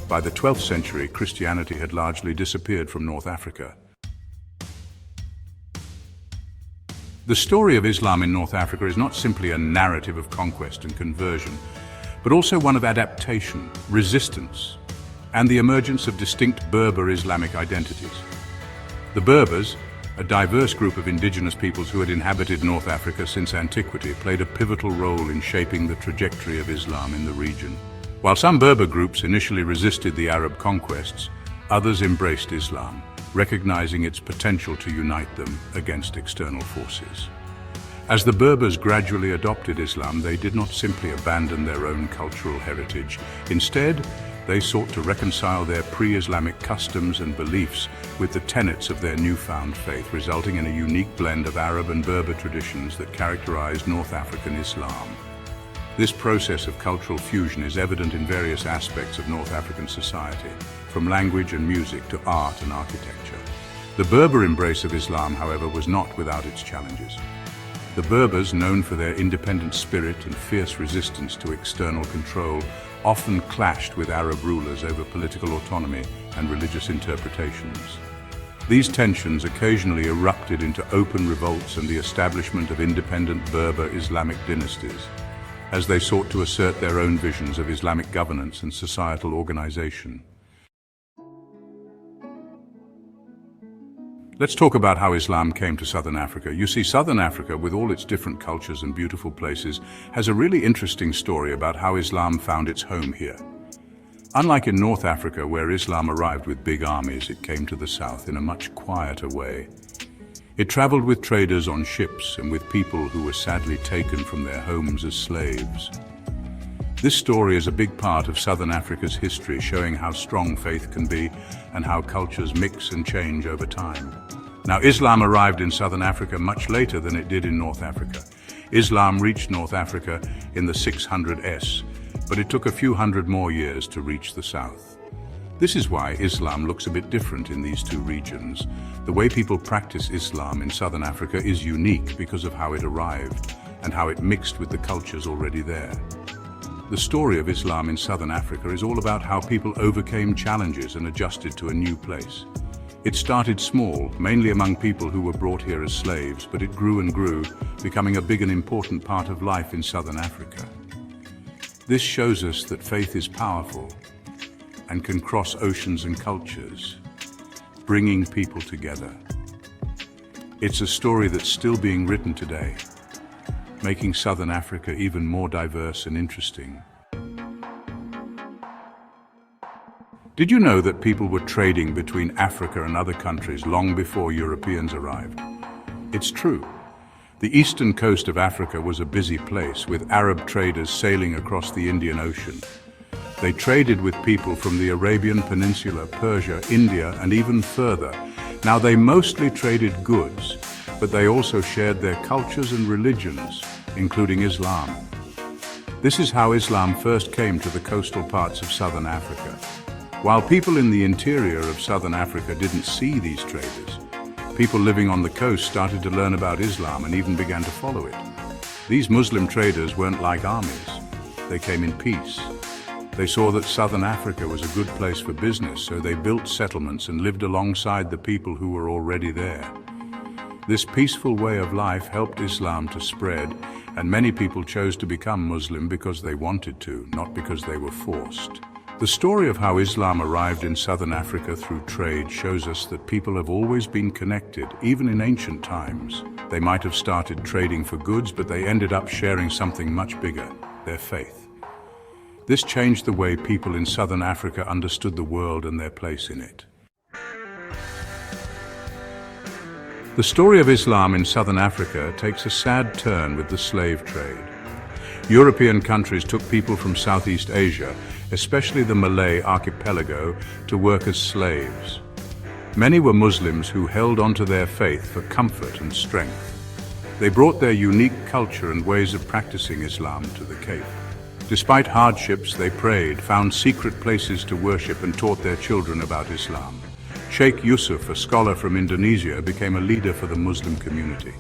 By the 12th century, Christianity had largely disappeared from North Africa. The story of Islam in North Africa is not simply a narrative of conquest and conversion, but also one of adaptation, resistance, and the emergence of distinct Berber Islamic identities. The Berbers, a diverse group of indigenous peoples who had inhabited North Africa since antiquity, played a pivotal role in shaping the trajectory of Islam in the region. While some Berber groups initially resisted the Arab conquests, others embraced Islam, recognizing its potential to unite them against external forces. As the Berbers gradually adopted Islam, they did not simply abandon their own cultural heritage. Instead, They sought to reconcile their pre-Islamic customs and beliefs with the tenets of their newfound faith, resulting in a unique blend of Arab and Berber traditions that characterized North African Islam. This process of cultural fusion is evident in various aspects of North African society, from language and music to art and architecture. The Berber embrace of Islam, however, was not without its challenges. The Berbers, known for their independent spirit and fierce resistance to external control, often clashed with Arab rulers over political autonomy and religious interpretations. These tensions occasionally erupted into open revolts and the establishment of independent Berber Islamic dynasties, as they sought to assert their own visions of Islamic governance and societal organization. Let's talk about how Islam came to Southern Africa. You see, Southern Africa, with all its different cultures and beautiful places, has a really interesting story about how Islam found its home here. Unlike in North Africa, where Islam arrived with big armies, it came to the south in a much quieter way. It traveled with traders on ships and with people who were sadly taken from their homes as slaves. This story is a big part of Southern Africa's history, showing how strong faith can be and how cultures mix and change over time. Now, Islam arrived in Southern Africa much later than it did in North Africa. Islam reached North Africa in the 600s, but it took a few hundred more years to reach the south. This is why Islam looks a bit different in these two regions. The way people practice Islam in Southern Africa is unique because of how it arrived and how it mixed with the cultures already there. The story of Islam in Southern Africa is all about how people overcame challenges and adjusted to a new place. It started small, mainly among people who were brought here as slaves, but it grew and grew, becoming a big and important part of life in Southern Africa. This shows us that faith is powerful and can cross oceans and cultures, bringing people together. It's a story that's still being written today, making Southern Africa even more diverse and interesting. Did you know that people were trading between Africa and other countries long before Europeans arrived? It's true. The eastern coast of Africa was a busy place, with Arab traders sailing across the Indian Ocean. They traded with people from the Arabian Peninsula, Persia, India, and even further. Now, they mostly traded goods, but they also shared their cultures and religions, including Islam. This is how Islam first came to the coastal parts of Southern Africa. While people in the interior of Southern Africa didn't see these traders, people living on the coast started to learn about Islam and even began to follow it. These Muslim traders weren't like armies. They came in peace. They saw that Southern Africa was a good place for business, so they built settlements and lived alongside the people who were already there. This peaceful way of life helped Islam to spread, and many people chose to become Muslim because they wanted to, not because they were forced. The story of how Islam arrived in Southern Africa through trade shows us that people have always been connected, even in ancient times. They might have started trading for goods, but they ended up sharing something much bigger, their faith. This changed the way people in Southern Africa understood the world and their place in it. The story of Islam in Southern Africa takes a sad turn with the slave trade. European countries took people from Southeast Asia, especially the Malay archipelago, to work as slaves. Many were Muslims who held onto their faith for comfort and strength. They brought their unique culture and ways of practicing Islam to the Cape. Despite hardships, they prayed, found secret places to worship, and taught their children about Islam. Sheikh Yusuf, a scholar from Indonesia, became a leader for the Muslim community.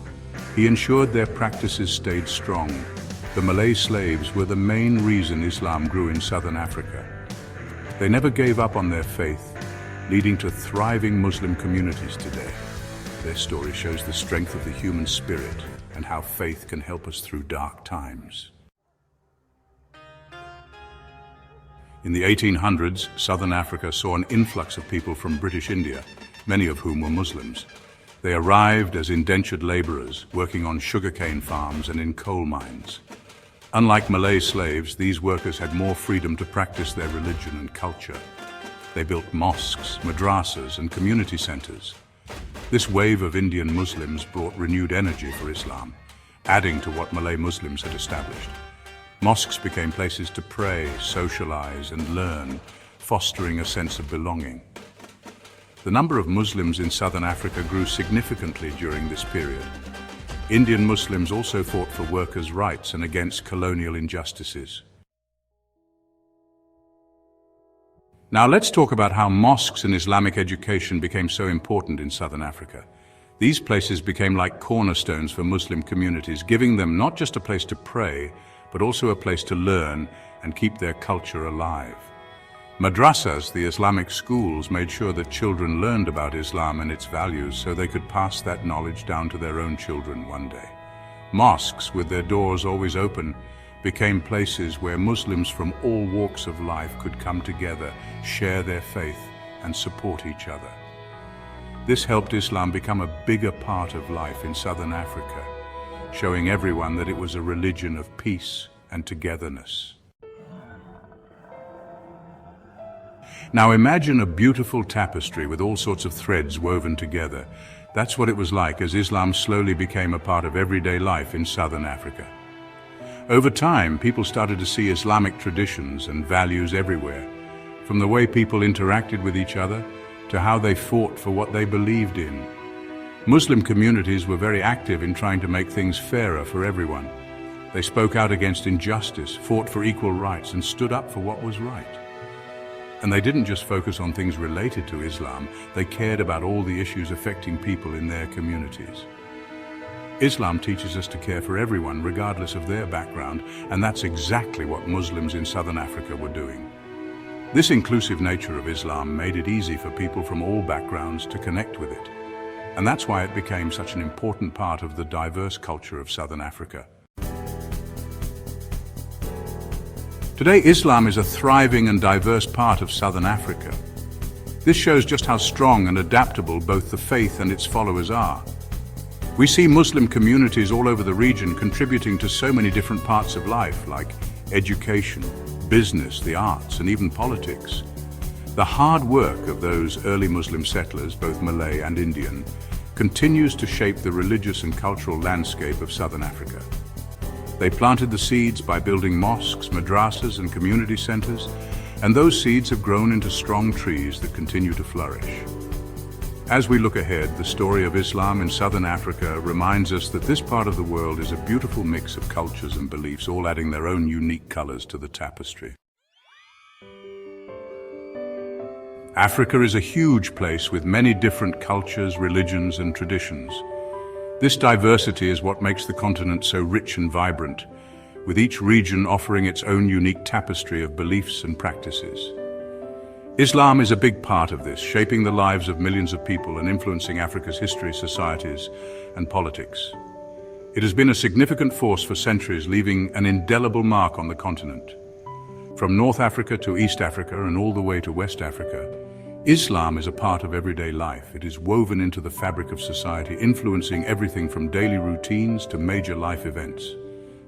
He ensured their practices stayed strong. The Malay slaves were the main reason Islam grew in Southern Africa. They never gave up on their faith, leading to thriving Muslim communities today. Their story shows the strength of the human spirit and how faith can help us through dark times. In the 1800s, Southern Africa saw an influx of people from British India, many of whom were Muslims. They arrived as indentured laborers, working on sugarcane farms and in coal mines. Unlike Malay slaves, these workers had more freedom to practice their religion and culture. They built mosques, madrasas, and community centers. This wave of Indian Muslims brought renewed energy for Islam, adding to what Malay Muslims had established. Mosques became places to pray, socialize, and learn. fostering a sense of belonging. The number of Muslims in southern Africa grew significantly during this period. Indian Muslims also fought for workers' rights and against colonial injustices. Now let's talk about how mosques and Islamic education became so important in southern Africa. These places became like cornerstones for Muslim communities, giving them not just a place to pray, but also a place to learn and keep their culture alive. Madrasas, the Islamic schools, made sure that children learned about Islam and its values so they could pass that knowledge down to their own children one day. Mosques, with their doors always open, became places where Muslims from all walks of life could come together, share their faith, and support each other. This helped Islam become a bigger part of life in southern Africa, showing everyone that it was a religion of peace and togetherness. Now imagine a beautiful tapestry with all sorts of threads woven together. That's what it was like as Islam slowly became a part of everyday life in southern Africa. Over time, people started to see Islamic traditions and values everywhere, from the way people interacted with each other to how they fought for what they believed in. Muslim communities were very active in trying to make things fairer for everyone. They spoke out against injustice, fought for equal rights, and stood up for what was right. And they didn't just focus on things related to Islam, they cared about all the issues affecting people in their communities. Islam teaches us to care for everyone regardless of their background, and that's exactly what Muslims in southern Africa were doing. This inclusive nature of Islam made it easy for people from all backgrounds to connect with it. And that's why it became such an important part of the diverse culture of southern Africa. Today, Islam is a thriving and diverse part of southern Africa. This shows just how strong and adaptable both the faith and its followers are. We see Muslim communities all over the region contributing to so many different parts of life, like education, business, the arts, and even politics. The hard work of those early Muslim settlers, both Malay and Indian, continues to shape the religious and cultural landscape of southern Africa. They planted the seeds by building mosques, madrasas, and community centers, and those seeds have grown into strong trees that continue to flourish. As we look ahead, the story of Islam in southern Africa reminds us that this part of the world is a beautiful mix of cultures and beliefs, all adding their own unique colors to the tapestry. Africa is a huge place with many different cultures, religions, and traditions. This diversity is what makes the continent so rich and vibrant, with each region offering its own unique tapestry of beliefs and practices. Islam is a big part of this, shaping the lives of millions of people and influencing Africa's history, societies, and politics. It has been a significant force for centuries, leaving an indelible mark on the continent. From North Africa to East Africa and all the way to West Africa, Islam is a part of everyday life. It is woven into the fabric of society, influencing everything from daily routines to major life events.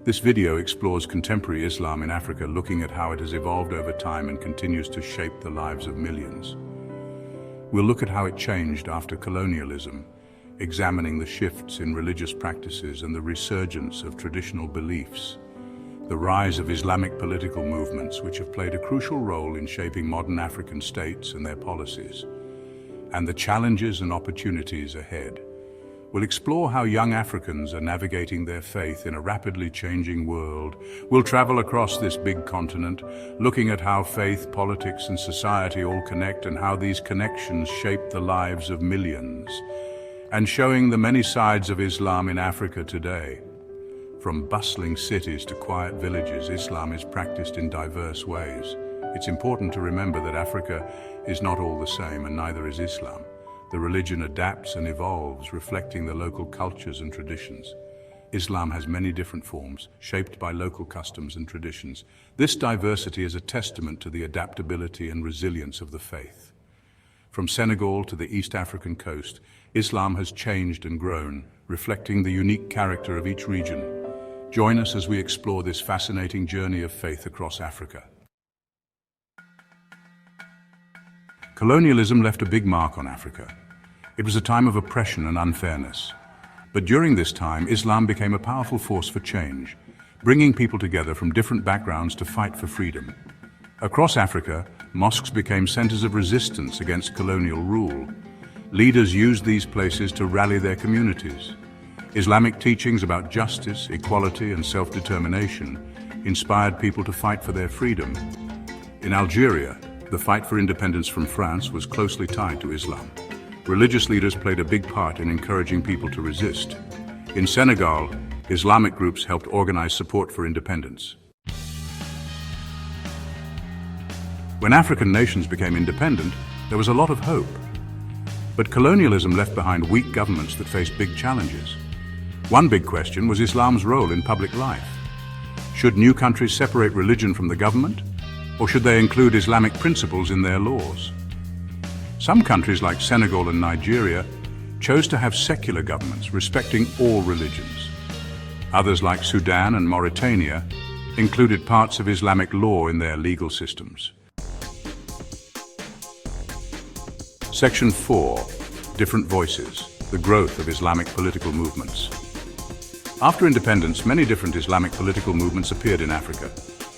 This video explores contemporary Islam in Africa, looking at how it has evolved over time and continues to shape the lives of millions. We'll look at how it changed after colonialism, examining the shifts in religious practices and the resurgence of traditional beliefs, the rise of Islamic political movements which have played a crucial role in shaping modern African states and their policies, and the challenges and opportunities ahead. We'll explore how young Africans are navigating their faith in a rapidly changing world. We'll travel across this big continent, looking at how faith, politics, and society all connect and how these connections shape the lives of millions, and showing the many sides of Islam in Africa today. From bustling cities to quiet villages, Islam is practiced in diverse ways. It's important to remember that Africa is not all the same, and neither is Islam. The religion adapts and evolves, reflecting the local cultures and traditions. Islam has many different forms, shaped by local customs and traditions. This diversity is a testament to the adaptability and resilience of the faith. From Senegal to the East African coast, Islam has changed and grown, reflecting the unique character of each region. Join us as we explore this fascinating journey of faith across Africa. Colonialism left a big mark on Africa. It was a time of oppression and unfairness. But during this time, Islam became a powerful force for change, bringing people together from different backgrounds to fight for freedom. Across Africa, mosques became centers of resistance against colonial rule. Leaders used these places to rally their communities. Islamic teachings about justice, equality, and self-determination inspired people to fight for their freedom. In Algeria, the fight for independence from France was closely tied to Islam. Religious leaders played a big part in encouraging people to resist. In Senegal, Islamic groups helped organize support for independence. When African nations became independent, there was a lot of hope. But colonialism left behind weak governments that faced big challenges. One big question was Islam's role in public life. Should new countries separate religion from the government, or should they include Islamic principles in their laws? Some countries like Senegal and Nigeria chose to have secular governments respecting all religions. Others like Sudan and Mauritania included parts of Islamic law in their legal systems. Section 4. Different Voices. The Growth of Islamic Political Movements. After independence, many different Islamic political movements appeared in Africa,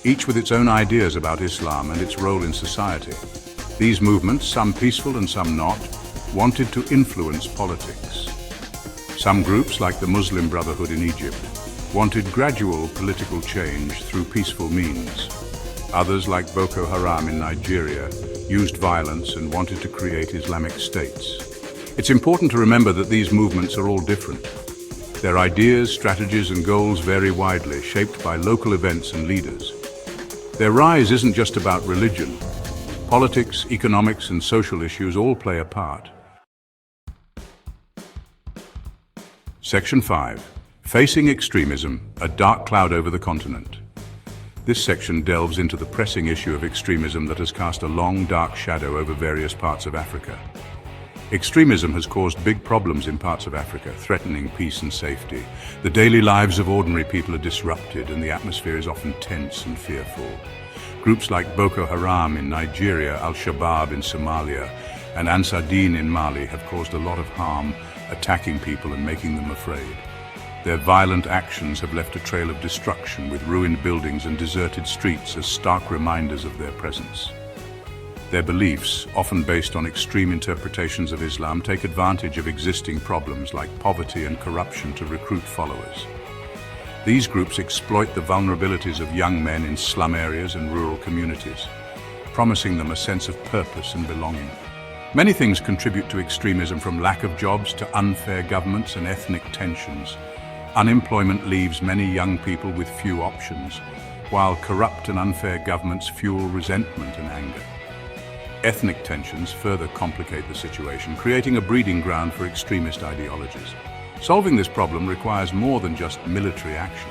each with its own ideas about Islam and its role in society. These movements, some peaceful and some not, wanted to influence politics. Some groups, like the Muslim Brotherhood in Egypt, wanted gradual political change through peaceful means. Others, like Boko Haram in Nigeria, used violence and wanted to create Islamic states. It's important to remember that these movements are all different. Their ideas, strategies, and goals vary widely, shaped by local events and leaders. Their rise isn't just about religion. Politics, economics, and social issues all play a part. Section 5. Facing Extremism, a Dark Cloud Over the Continent. This section delves into the pressing issue of extremism that has cast a long, dark shadow over various parts of Africa. Extremism has caused big problems in parts of Africa, threatening peace and safety. The daily lives of ordinary people are disrupted, and the atmosphere is often tense and fearful. Groups like Boko Haram in Nigeria, Al-Shabaab in Somalia, and Ansar Dine in Mali have caused a lot of harm, attacking people and making them afraid. Their violent actions have left a trail of destruction, with ruined buildings and deserted streets as stark reminders of their presence. Their beliefs, often based on extreme interpretations of Islam, take advantage of existing problems like poverty and corruption to recruit followers. These groups exploit the vulnerabilities of young men in slum areas and rural communities, promising them a sense of purpose and belonging. Many things contribute to extremism, from lack of jobs to unfair governments and ethnic tensions. Unemployment leaves many young people with few options, while corrupt and unfair governments fuel resentment and anger. Ethnic tensions further complicate the situation, creating a breeding ground for extremist ideologies. Solving this problem requires more than just military action.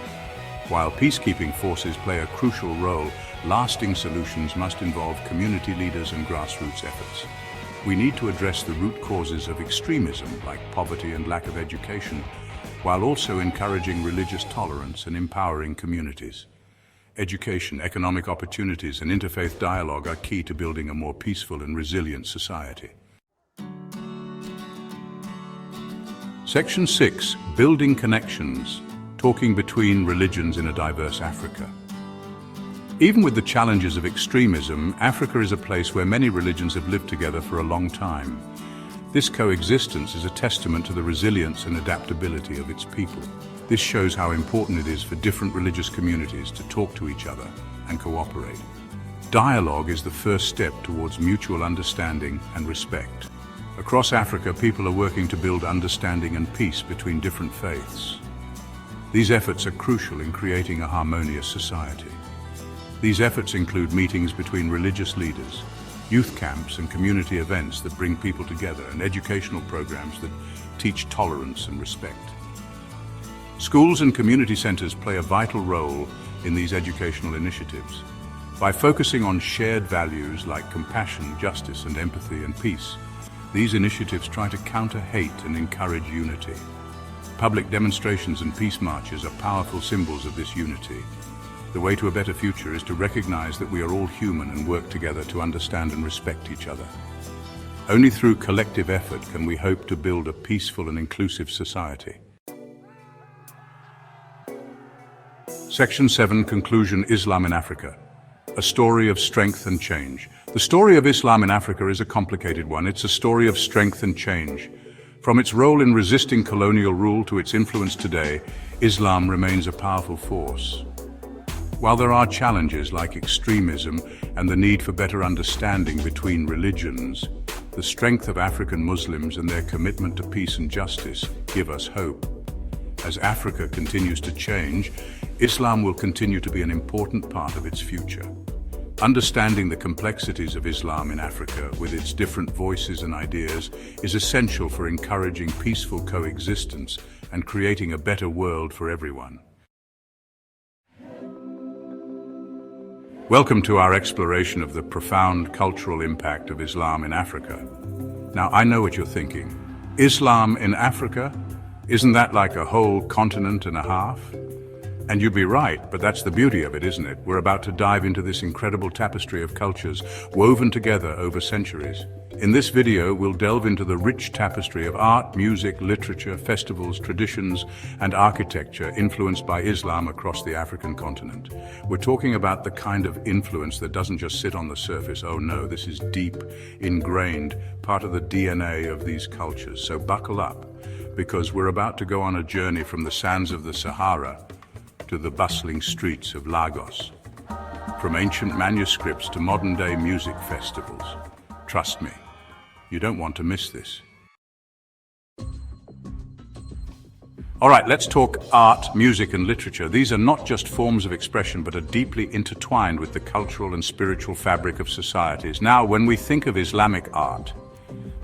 While peacekeeping forces play a crucial role, lasting solutions must involve community leaders and grassroots efforts. We need to address the root causes of extremism, like poverty and lack of education, while also encouraging religious tolerance and empowering communities. Education, economic opportunities, and interfaith dialogue are key to building a more peaceful and resilient society. Section 6. Building Connections. Talking between religions in a diverse Africa. Even with the challenges of extremism, Africa is a place where many religions have lived together for a long time. This coexistence is a testament to the resilience and adaptability of its people. This shows how important it is for different religious communities to talk to each other and cooperate. Dialogue is the first step towards mutual understanding and respect. Across Africa, people are working to build understanding and peace between different faiths. These efforts are crucial in creating a harmonious society. These efforts include meetings between religious leaders, youth camps and community events that bring people together, and educational programs that teach tolerance and respect. Schools and community centers play a vital role in these educational initiatives. By focusing on shared values like compassion, justice, and empathy and peace, these initiatives try to counter hate and encourage unity. Public demonstrations and peace marches are powerful symbols of this unity. The way to a better future is to recognize that we are all human and work together to understand and respect each other. Only through collective effort can we hope to build a peaceful and inclusive society. Section 7. Conclusion. Islam in Africa. A story of strength and change. The story of Islam in Africa is a complicated one. It's a story of strength and change. From its role in resisting colonial rule to its influence today, Islam remains a powerful force. While there are challenges like extremism and the need for better understanding between religions, the strength of African Muslims and their commitment to peace and justice give us hope. As Africa continues to change, Islam will continue to be an important part of its future. Understanding the complexities of Islam in Africa, with its different voices and ideas, is essential for encouraging peaceful coexistence and creating a better world for everyone. Welcome to our exploration of the profound cultural impact of Islam in Africa. Now, I know what you're thinking. Islam in Africa? Isn't that like a whole continent and a half? And you'd be right, but that's the beauty of it, isn't it? We're about to dive into this incredible tapestry of cultures woven together over centuries. In this video, we'll delve into the rich tapestry of art, music, literature, festivals, traditions, and architecture influenced by Islam across the African continent. We're talking about the kind of influence that doesn't just sit on the surface. Oh no, this is deep, ingrained, part of the DNA of these cultures. So buckle up, because we're about to go on a journey from the sands of the Sahara to the bustling streets of Lagos. From ancient manuscripts to modern-day music festivals. Trust me, you don't want to miss this. All right, let's talk art, music, and literature. These are not just forms of expression, but are deeply intertwined with the cultural and spiritual fabric of societies. Now, when we think of Islamic art,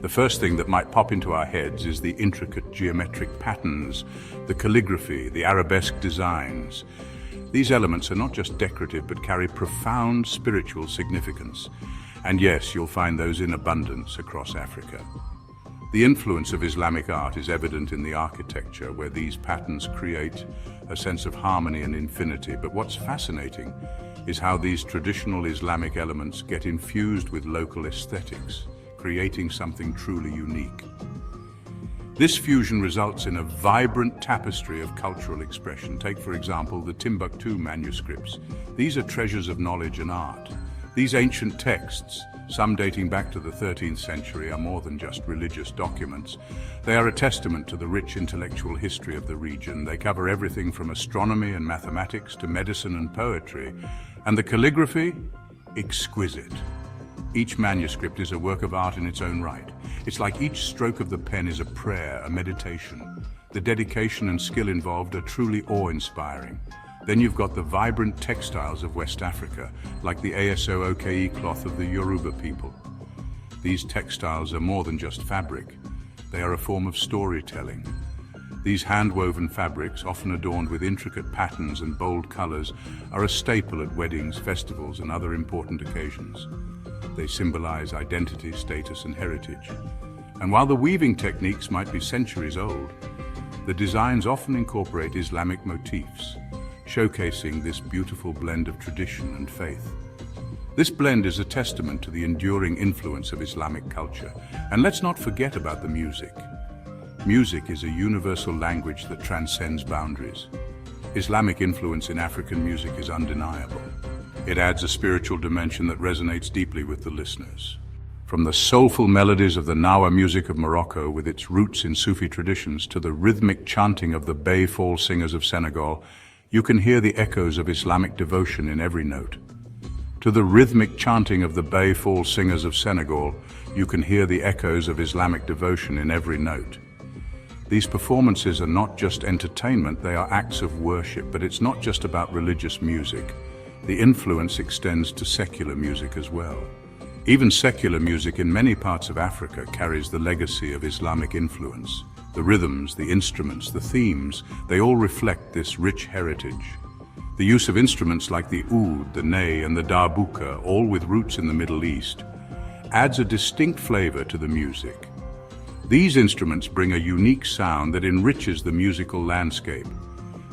the first thing that might pop into our heads is the intricate geometric patterns, the calligraphy, the arabesque designs. These elements are not just decorative, but carry profound spiritual significance. And yes, you'll find those in abundance across Africa. The influence of Islamic art is evident in the architecture, where these patterns create a sense of harmony and infinity. But what's fascinating is how these traditional Islamic elements get infused with local aesthetics, creating something truly unique. This fusion results in a vibrant tapestry of cultural expression. Take, for example, the Timbuktu manuscripts. These are treasures of knowledge and art. These ancient texts, some dating back to the 13th century, are more than just religious documents. They are a testament to the rich intellectual history of the region. They cover everything from astronomy and mathematics to medicine and poetry. And the calligraphy? Exquisite. Each manuscript is a work of art in its own right. It's like each stroke of the pen is a prayer, a meditation. The dedication and skill involved are truly awe-inspiring. Then you've got the vibrant textiles of West Africa, like the Aso-Oke cloth of the Yoruba people. These textiles are more than just fabric. They are a form of storytelling. These hand-woven fabrics, often adorned with intricate patterns and bold colors, are a staple at weddings, festivals, and other important occasions. They symbolize identity, status, and heritage. And while the weaving techniques might be centuries old, the designs often incorporate Islamic motifs, showcasing this beautiful blend of tradition and faith. This blend is a testament to the enduring influence of Islamic culture. And let's not forget about the music. Music is a universal language that transcends boundaries. Islamic influence in African music is undeniable. It adds a spiritual dimension that resonates deeply with the listeners. From the soulful melodies of the Nawa music of Morocco, with its roots in Sufi traditions, to the rhythmic chanting of the Bay Fall singers of Senegal, you can hear the echoes of Islamic devotion in every note. To the rhythmic chanting of the Bay Fall singers of Senegal, you can hear the echoes of Islamic devotion in every note. These performances are not just entertainment, they are acts of worship, but it's not just about religious music. The influence extends to secular music as well. Even secular music in many parts of Africa carries the legacy of Islamic influence. The rhythms, the instruments, the themes, they all reflect this rich heritage. The use of instruments like the oud, the ney, and the darbuka, all with roots in the Middle East, adds a distinct flavor to the music. These instruments bring a unique sound that enriches the musical landscape.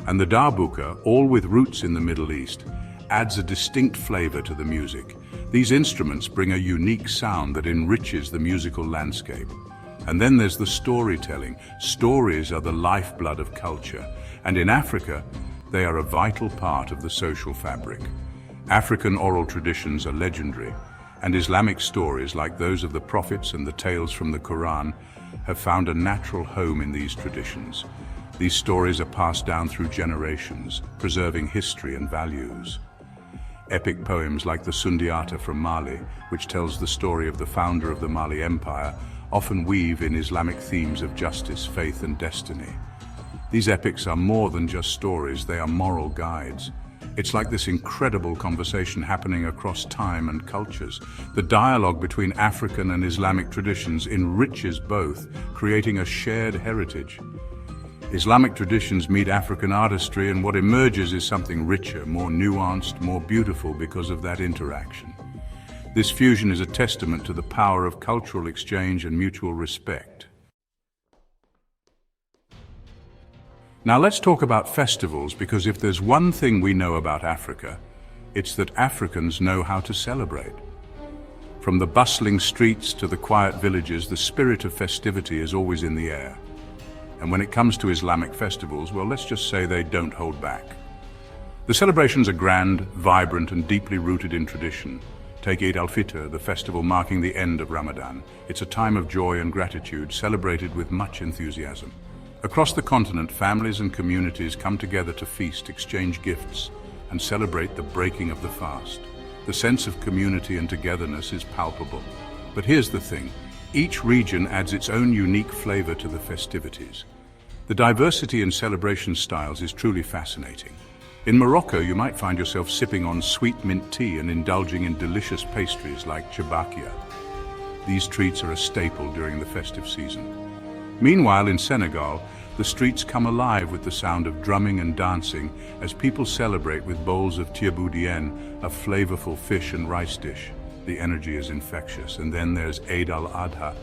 And the darbuka, all with roots in the Middle East, adds a distinct flavor to the music. These instruments bring a unique sound that enriches the musical landscape. And then there's the storytelling. Stories are the lifeblood of culture, and in Africa, they are a vital part of the social fabric. African oral traditions are legendary. And Islamic stories, like those of the prophets and the tales from the Quran, have found a natural home in these traditions. These stories are passed down through generations, preserving history and values. Epic poems like the Sundiata from Mali, which tells the story of the founder of the Mali Empire, often weave in Islamic themes of justice, faith, and destiny. These epics are more than just stories, they are moral guides. It's like this incredible conversation happening across time and cultures. The dialogue between African and Islamic traditions enriches both, creating a shared heritage. Islamic traditions meet African artistry, and what emerges is something richer, more nuanced, more beautiful because of that interaction. This fusion is a testament to the power of cultural exchange and mutual respect. Now let's talk about festivals, because if there's one thing we know about Africa, it's that Africans know how to celebrate. From the bustling streets to the quiet villages, the spirit of festivity is always in the air. And when it comes to Islamic festivals, well, let's just say they don't hold back. The celebrations are grand, vibrant, and deeply rooted in tradition. Take Eid al-Fitr, the festival marking the end of Ramadan. It's a time of joy and gratitude, celebrated with much enthusiasm. Across the continent, families and communities come together to feast, exchange gifts, and celebrate the breaking of the fast. The sense of community and togetherness is palpable. But here's the thing, each region adds its own unique flavor to the festivities. The diversity in celebration styles is truly fascinating. In Morocco, you might find yourself sipping on sweet mint tea and indulging in delicious pastries like chabakia. These treats are a staple during the festive season. Meanwhile, in Senegal, the streets come alive with the sound of drumming and dancing as people celebrate with bowls of tiaboudienne, a flavorful fish and rice dish. The energy is infectious. And then there's Eid al-Adha,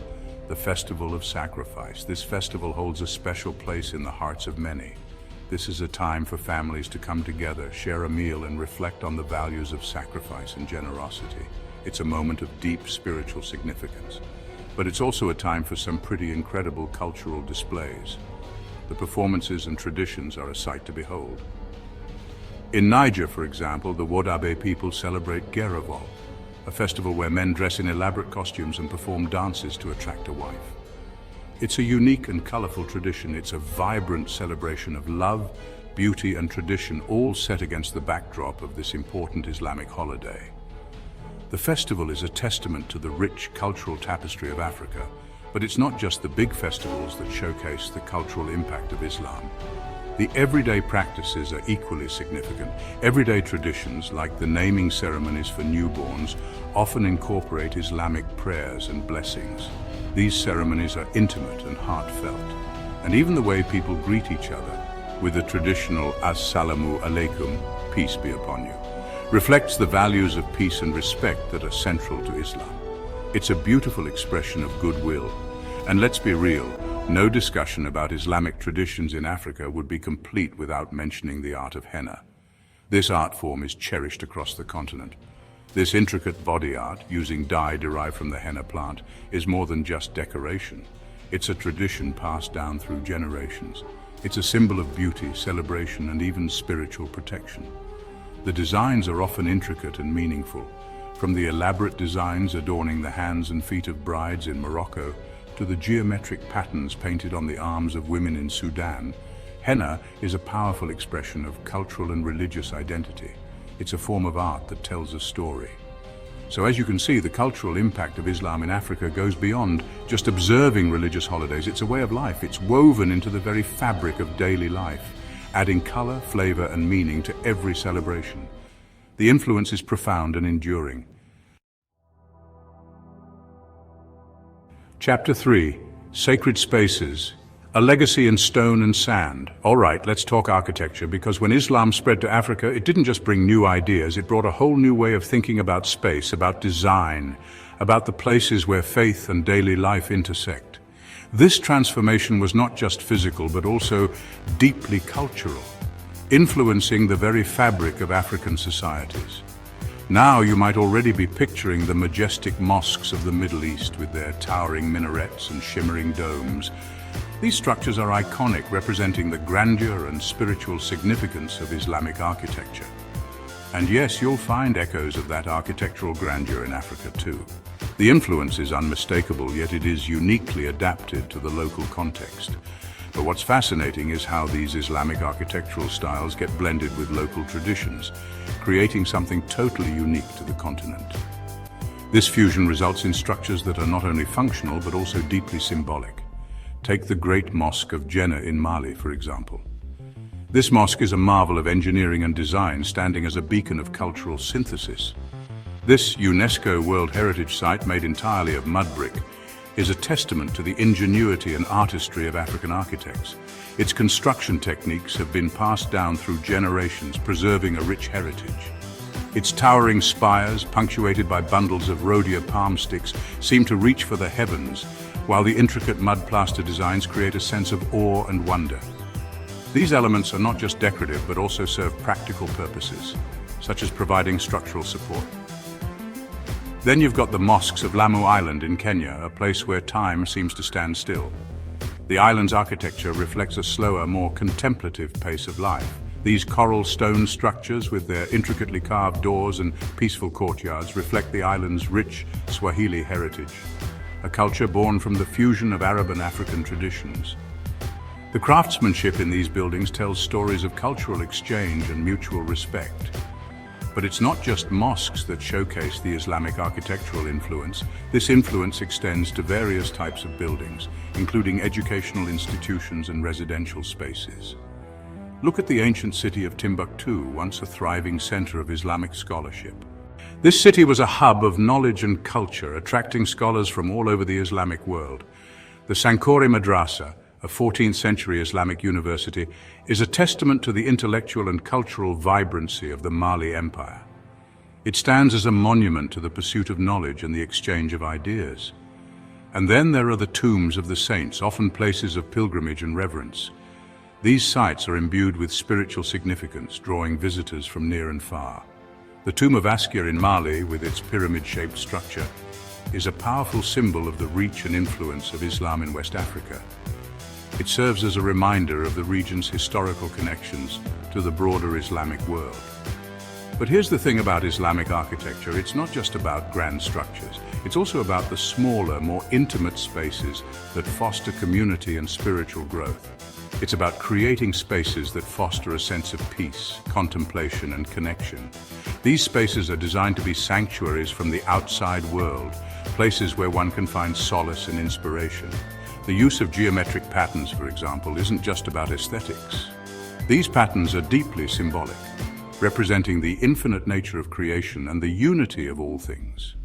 the festival of sacrifice. This festival holds a special place in the hearts of many. This is a time for families to come together, share a meal, and reflect on the values of sacrifice and generosity. It's a moment of deep spiritual significance. But it's also a time for some pretty incredible cultural displays. The performances and traditions are a sight to behold. In Niger, for example, the Wodabe people celebrate Gerevol, a festival where men dress in elaborate costumes and perform dances to attract a wife. It's a unique and colorful tradition. It's a vibrant celebration of love, beauty, and tradition, all set against the backdrop of this important Islamic holiday. The festival is a testament to the rich cultural tapestry of Africa, but it's not just the big festivals that showcase the cultural impact of Islam. The everyday practices are equally significant. Everyday traditions, like the naming ceremonies for newborns, often incorporate Islamic prayers and blessings. These ceremonies are intimate and heartfelt, and even the way people greet each other, with the traditional Assalamu alaikum, peace be upon you, reflects the values of peace and respect that are central to Islam. It's a beautiful expression of goodwill. And let's be real, no discussion about Islamic traditions in Africa would be complete without mentioning the art of henna. This art form is cherished across the continent. This intricate body art, using dye derived from the henna plant, is more than just decoration. It's a tradition passed down through generations. It's a symbol of beauty, celebration, and even spiritual protection. The designs are often intricate and meaningful, from the elaborate designs adorning the hands and feet of brides in Morocco to the geometric patterns painted on the arms of women in Sudan. Henna is a powerful expression of cultural and religious identity. It's a form of art that tells a story. So as you can see, the cultural impact of Islam in Africa goes beyond just observing religious holidays. It's a way of life. It's woven into the very fabric of daily life, adding color, flavor, and meaning to every celebration. The influence is profound and enduring. Chapter 3. Sacred Spaces. A legacy in stone and sand. All right, let's talk architecture, because when Islam spread to Africa, it didn't just bring new ideas, it brought a whole new way of thinking about space, about design, about the places where faith and daily life intersect. This transformation was not just physical, but also deeply cultural, influencing the very fabric of African societies. Now you might already be picturing the majestic mosques of the Middle East with their towering minarets and shimmering domes. These structures are iconic, representing the grandeur and spiritual significance of Islamic architecture. And yes, you'll find echoes of that architectural grandeur in Africa too. The influence is unmistakable, yet it is uniquely adapted to the local context. But what's fascinating is how these Islamic architectural styles get blended with local traditions, creating something totally unique to the continent. This fusion results in structures that are not only functional but also deeply symbolic. Take the Great Mosque of Jannah in Mali, for example. This mosque is a marvel of engineering and design, standing as a beacon of cultural synthesis. This UNESCO World Heritage Site, made entirely of mud brick, is a testament to the ingenuity and artistry of African architects. Its construction techniques have been passed down through generations, preserving a rich heritage. Its towering spires, punctuated by bundles of rhodia palm sticks, seem to reach for the heavens, while the intricate mud plaster designs create a sense of awe and wonder. These elements are not just decorative, but also serve practical purposes, such as providing structural support. Then you've got the mosques of Lamu Island in Kenya, a place where time seems to stand still. The island's architecture reflects a slower, more contemplative pace of life. These coral stone structures, with their intricately carved doors and peaceful courtyards, reflect the island's rich Swahili heritage, a culture born from the fusion of Arab and African traditions. The craftsmanship in these buildings tells stories of cultural exchange and mutual respect. But it's not just mosques that showcase the Islamic architectural influence. This influence extends to various types of buildings, including educational institutions and residential spaces. Look at the ancient city of Timbuktu, once a thriving center of Islamic scholarship. This city was a hub of knowledge and culture, attracting scholars from all over the Islamic world. The Sankore Madrasa, a 14th century Islamic university, is a testament to the intellectual and cultural vibrancy of the Mali Empire. It stands as a monument to the pursuit of knowledge and the exchange of ideas. And then there are the tombs of the saints, often places of pilgrimage and reverence. These sites are imbued with spiritual significance, drawing visitors from near and far. The tomb of Askir in Mali, with its pyramid-shaped structure, is a powerful symbol of the reach and influence of Islam in West Africa. It serves as a reminder of the region's historical connections to the broader Islamic world. But here's the thing about Islamic architecture: it's not just about grand structures. It's also about the smaller, more intimate spaces that foster community and spiritual growth. It's about creating spaces that foster a sense of peace, contemplation, and connection. These spaces are designed to be sanctuaries from the outside world, places where one can find solace and inspiration. The use of geometric patterns, for example, isn't just about aesthetics. These patterns are deeply symbolic, representing the infinite nature of creation and the unity of all things.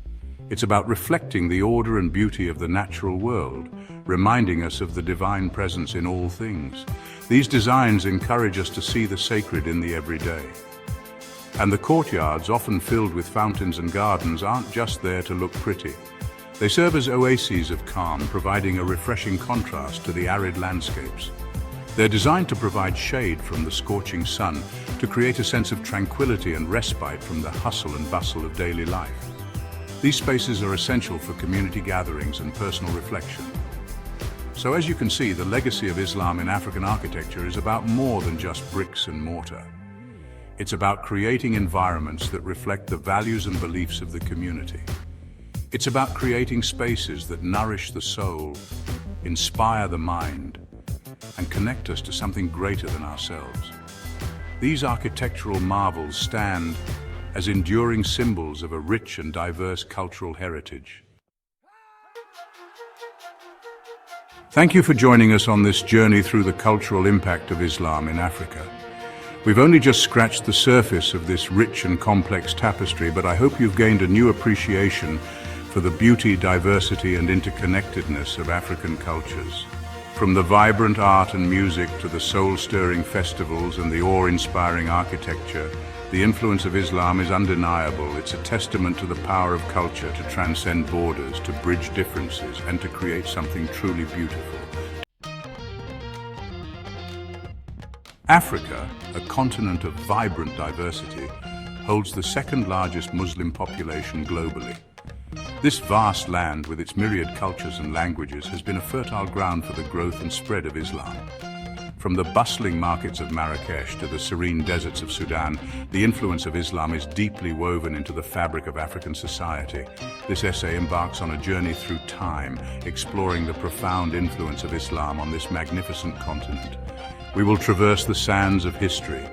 It's about reflecting the order and beauty of the natural world, reminding us of the divine presence in all things. These designs encourage us to see the sacred in the everyday. And the courtyards, often filled with fountains and gardens, aren't just there to look pretty. They serve as oases of calm, providing a refreshing contrast to the arid landscapes. They're designed to provide shade from the scorching sun, to create a sense of tranquility and respite from the hustle and bustle of daily life. These spaces are essential for community gatherings and personal reflection. So as you can see, the legacy of Islam in African architecture is about more than just bricks and mortar. It's about creating environments that reflect the values and beliefs of the community. It's about creating spaces that nourish the soul, inspire the mind, and connect us to something greater than ourselves. These architectural marvels stand as enduring symbols of a rich and diverse cultural heritage. Thank you for joining us on this journey through the cultural impact of Islam in Africa. We've only just scratched the surface of this rich and complex tapestry, but I hope you've gained a new appreciation for the beauty, diversity, and interconnectedness of African cultures. From the vibrant art and music to the soul-stirring festivals and the awe-inspiring architecture, the influence of Islam is undeniable. It's a testament to the power of culture to transcend borders, to bridge differences, and to create something truly beautiful. Africa, a continent of vibrant diversity, holds the second largest Muslim population globally. This vast land, with its myriad cultures and languages, has been a fertile ground for the growth and spread of Islam. From the bustling markets of Marrakesh to the serene deserts of Sudan, the influence of Islam is deeply woven into the fabric of African society. This essay embarks on a journey through time, exploring the profound influence of Islam on this magnificent continent. We will traverse the sands of history,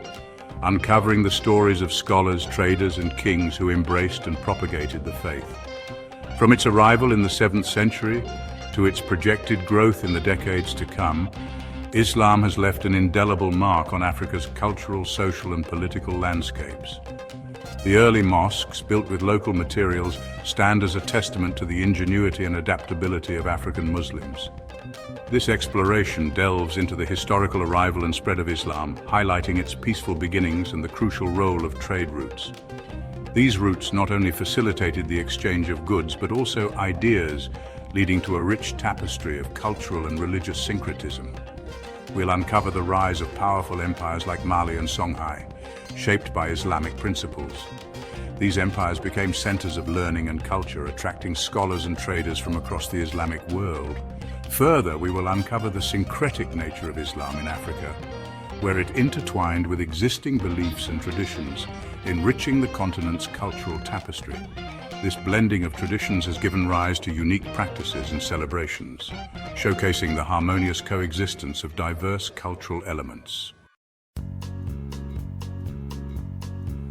uncovering the stories of scholars, traders, and kings who embraced and propagated the faith. From its arrival in the 7th century to its projected growth in the decades to come, Islam has left an indelible mark on Africa's cultural, social, and political landscapes. The early mosques, built with local materials, stand as a testament to the ingenuity and adaptability of African Muslims. This exploration delves into the historical arrival and spread of Islam, highlighting its peaceful beginnings and the crucial role of trade routes. These routes not only facilitated the exchange of goods, but also ideas, leading to a rich tapestry of cultural and religious syncretism. We'll uncover the rise of powerful empires like Mali and Songhai, shaped by Islamic principles. These empires became centers of learning and culture, attracting scholars and traders from across the Islamic world. Further, we will uncover the syncretic nature of Islam in Africa, where it intertwined with existing beliefs and traditions, enriching the continent's cultural tapestry. This blending of traditions has given rise to unique practices and celebrations, showcasing the harmonious coexistence of diverse cultural elements.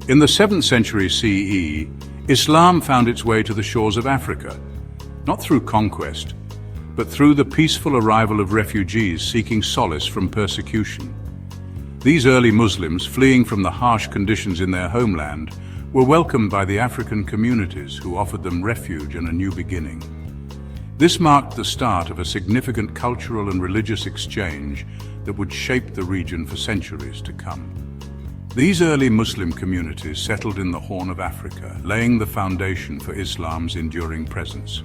In the 7th century CE, Islam found its way to the shores of Africa, not through conquest, but through the peaceful arrival of refugees seeking solace from persecution. These early Muslims, fleeing from the harsh conditions in their homeland, were welcomed by the African communities who offered them refuge and a new beginning. This marked the start of a significant cultural and religious exchange that would shape the region for centuries to come. These early Muslim communities settled in the Horn of Africa, laying the foundation for Islam's enduring presence.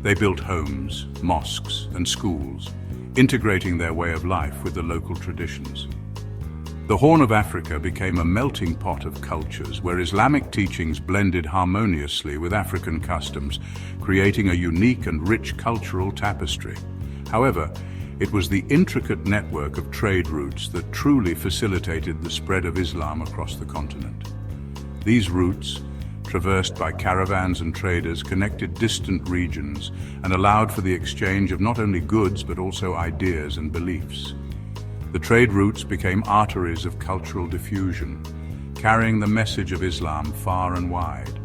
They built homes, mosques, and schools, integrating their way of life with the local traditions. The Horn of Africa became a melting pot of cultures where Islamic teachings blended harmoniously with African customs, creating a unique and rich cultural tapestry. However, it was the intricate network of trade routes that truly facilitated the spread of Islam across the continent. These routes, traversed by caravans and traders, connected distant regions and allowed for the exchange of not only goods but also ideas and beliefs. The trade routes became arteries of cultural diffusion, carrying the message of Islam far and wide.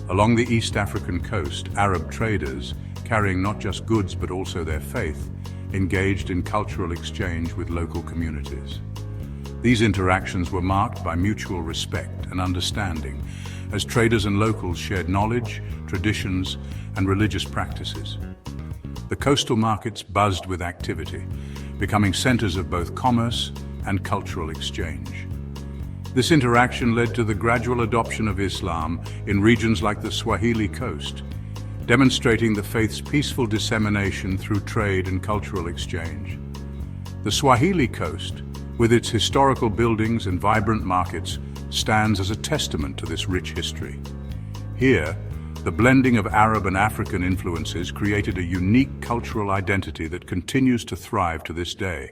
Along the East African coast, Arab traders, carrying not just goods but also their faith, engaged in cultural exchange with local communities. These interactions were marked by mutual respect and understanding, as traders and locals shared knowledge, traditions, and religious practices. The coastal markets buzzed with activity, becoming centers of both commerce and cultural exchange. This interaction led to the gradual adoption of Islam in regions like the Swahili coast, demonstrating the faith's peaceful dissemination through trade and cultural exchange. The Swahili coast, with its historical buildings and vibrant markets, stands as a testament to this rich history. Here, the blending of Arab and African influences created a unique cultural identity that continues to thrive to this day.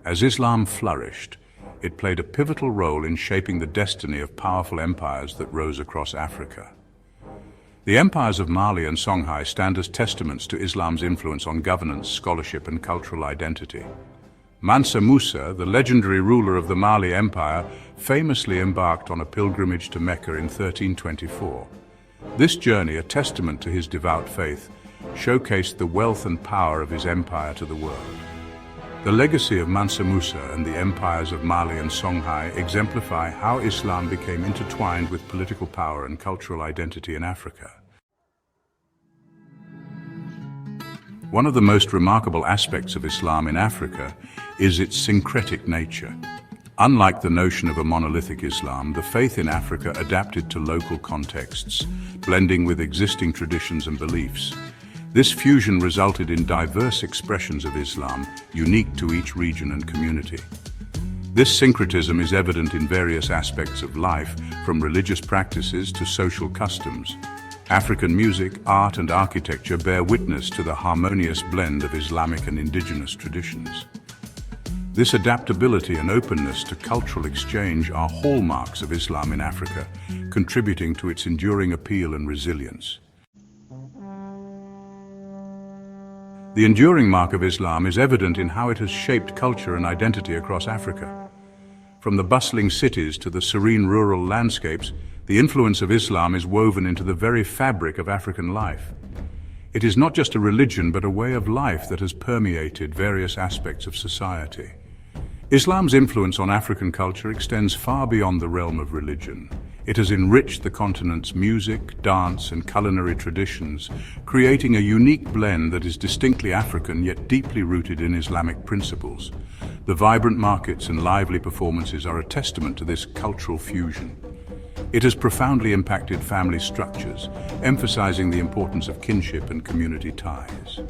As Islam flourished, it played a pivotal role in shaping the destiny of powerful empires that rose across Africa. The empires of Mali and Songhai stand as testaments to Islam's influence on governance, scholarship, and cultural identity. Mansa Musa, the legendary ruler of the Mali Empire, famously embarked on a pilgrimage to Mecca in 1324. This journey, a testament to his devout faith, showcased the wealth and power of his empire to the world. The legacy of Mansa Musa and the empires of Mali and Songhai exemplify how Islam became intertwined with political power and cultural identity in Africa. One of the most remarkable aspects of Islam in Africa is its syncretic nature. Unlike the notion of a monolithic Islam, the faith in Africa adapted to local contexts, blending with existing traditions and beliefs. This fusion resulted in diverse expressions of Islam, unique to each region and community. This syncretism is evident in various aspects of life, from religious practices to social customs. African music, art, and architecture bear witness to the harmonious blend of Islamic and indigenous traditions. This adaptability and openness to cultural exchange are hallmarks of Islam in Africa, contributing to its enduring appeal and resilience. The enduring mark of Islam is evident in how it has shaped culture and identity across Africa. From the bustling cities to the serene rural landscapes, the influence of Islam is woven into the very fabric of African life. It is not just a religion, but a way of life that has permeated various aspects of society. Islam's influence on African culture extends far beyond the realm of religion. It has enriched the continent's music, dance, and culinary traditions, creating a unique blend that is distinctly African yet deeply rooted in Islamic principles. The vibrant markets and lively performances are a testament to this cultural fusion. It has profoundly impacted family structures, emphasizing the importance of kinship and community ties.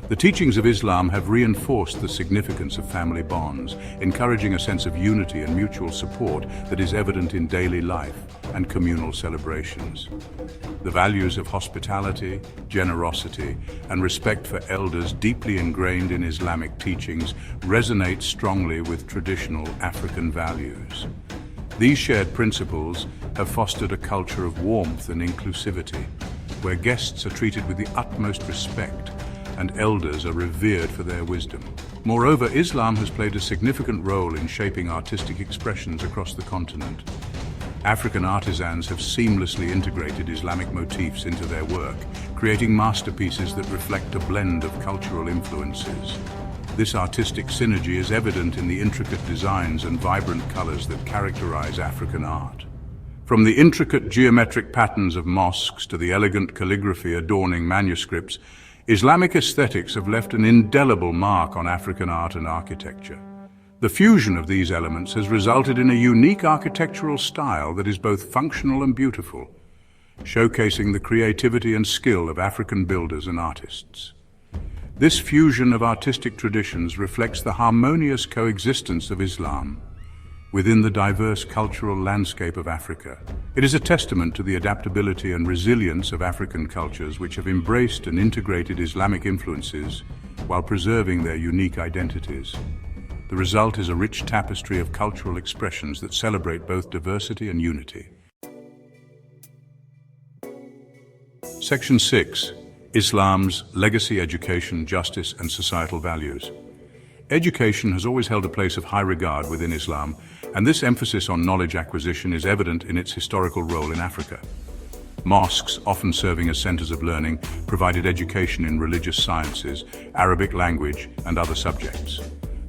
The teachings of Islam have reinforced the significance of family bonds, encouraging a sense of unity and mutual support that is evident in daily life and communal celebrations. The values of hospitality, generosity, and respect for elders, deeply ingrained in Islamic teachings, resonate strongly with traditional African values. These shared principles have fostered a culture of warmth and inclusivity, where guests are treated with the utmost respect and elders are revered for their wisdom. Moreover, Islam has played a significant role in shaping artistic expressions across the continent. African artisans have seamlessly integrated Islamic motifs into their work, creating masterpieces that reflect a blend of cultural influences. This artistic synergy is evident in the intricate designs and vibrant colors that characterize African art. From the intricate geometric patterns of mosques to the elegant calligraphy adorning manuscripts, Islamic aesthetics have left an indelible mark on African art and architecture. The fusion of these elements has resulted in a unique architectural style that is both functional and beautiful, showcasing the creativity and skill of African builders and artists. This fusion of artistic traditions reflects the harmonious coexistence of Islam within the diverse cultural landscape of Africa. It is a testament to the adaptability and resilience of African cultures which have embraced and integrated Islamic influences while preserving their unique identities. The result is a rich tapestry of cultural expressions that celebrate both diversity and unity. Section 6. Islam's legacy, education, justice, and societal values. Education has always held a place of high regard within Islam, and this emphasis on knowledge acquisition is evident in its historical role in Africa. Mosques, often serving as centers of learning, provided education in religious sciences, Arabic language, and other subjects.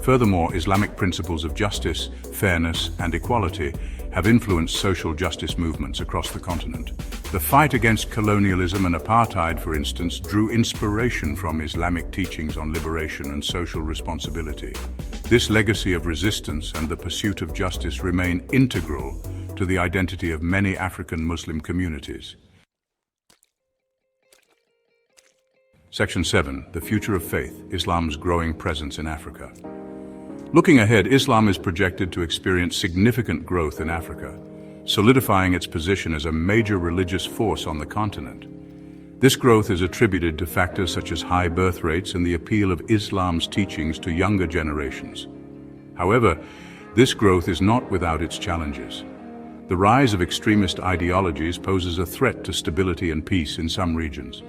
Furthermore, Islamic principles of justice, fairness, and equality have influenced social justice movements across the continent. The fight against colonialism and apartheid, for instance, drew inspiration from Islamic teachings on liberation and social responsibility. This legacy of resistance and the pursuit of justice remain integral to the identity of many African Muslim communities. Section 7. The future of faith, Islam's growing presence in Africa. Looking ahead, Islam is projected to experience significant growth in Africa, solidifying its position as a major religious force on the continent. This growth is attributed to factors such as high birth rates and the appeal of Islam's teachings to younger generations. However, this growth is not without its challenges. The rise of extremist ideologies poses a threat to stability and peace in some regions.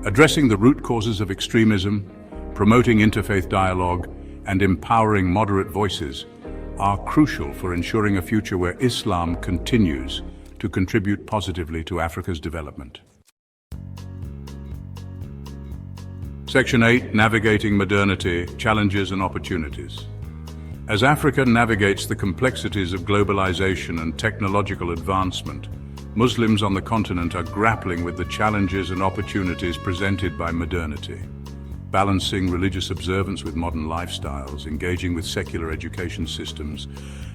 Addressing the root causes of extremism, promoting interfaith dialogue, and empowering moderate voices are crucial for ensuring a future where Islam continues to contribute positively to Africa's development. Section 8. Navigating modernity, challenges and opportunities. As Africa navigates the complexities of globalization and technological advancement, Muslims on the continent are grappling with the challenges and opportunities presented by modernity. Balancing religious observance with modern lifestyles, engaging with secular education systems,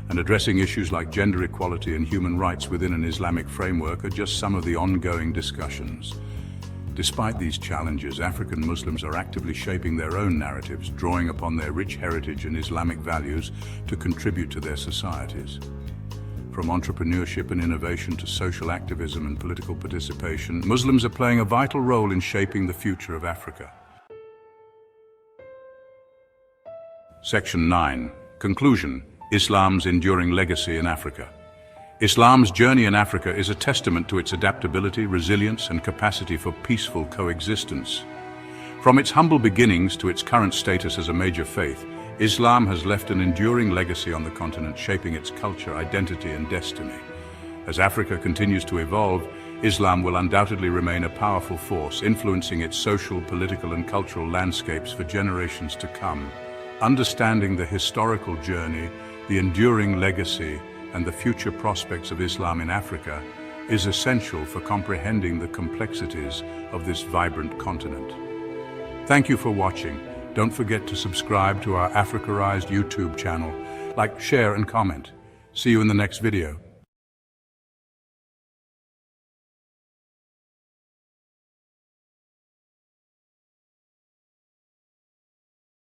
and addressing issues like gender equality and human rights within an Islamic framework are just some of the ongoing discussions. Despite these challenges, African Muslims are actively shaping their own narratives, drawing upon their rich heritage and Islamic values to contribute to their societies. From entrepreneurship and innovation to social activism and political participation, Muslims are playing a vital role in shaping the future of Africa. Section 9. Conclusion. Islam's enduring legacy in Africa. Islam's journey in Africa is a testament to its adaptability, resilience, and capacity for peaceful coexistence. From its humble beginnings to its current status as a major faith, Islam has left an enduring legacy on the continent, shaping its culture, identity, and destiny. As Africa continues to evolve, Islam will undoubtedly remain a powerful force, influencing its social, political, and cultural landscapes for generations to come. Understanding the historical journey, the enduring legacy, and the future prospects of Islam in Africa is essential for comprehending the complexities of this vibrant continent. Thank you for watching. Don't forget to subscribe to our Africaized YouTube channel. Like, share, and comment. See you in the next video.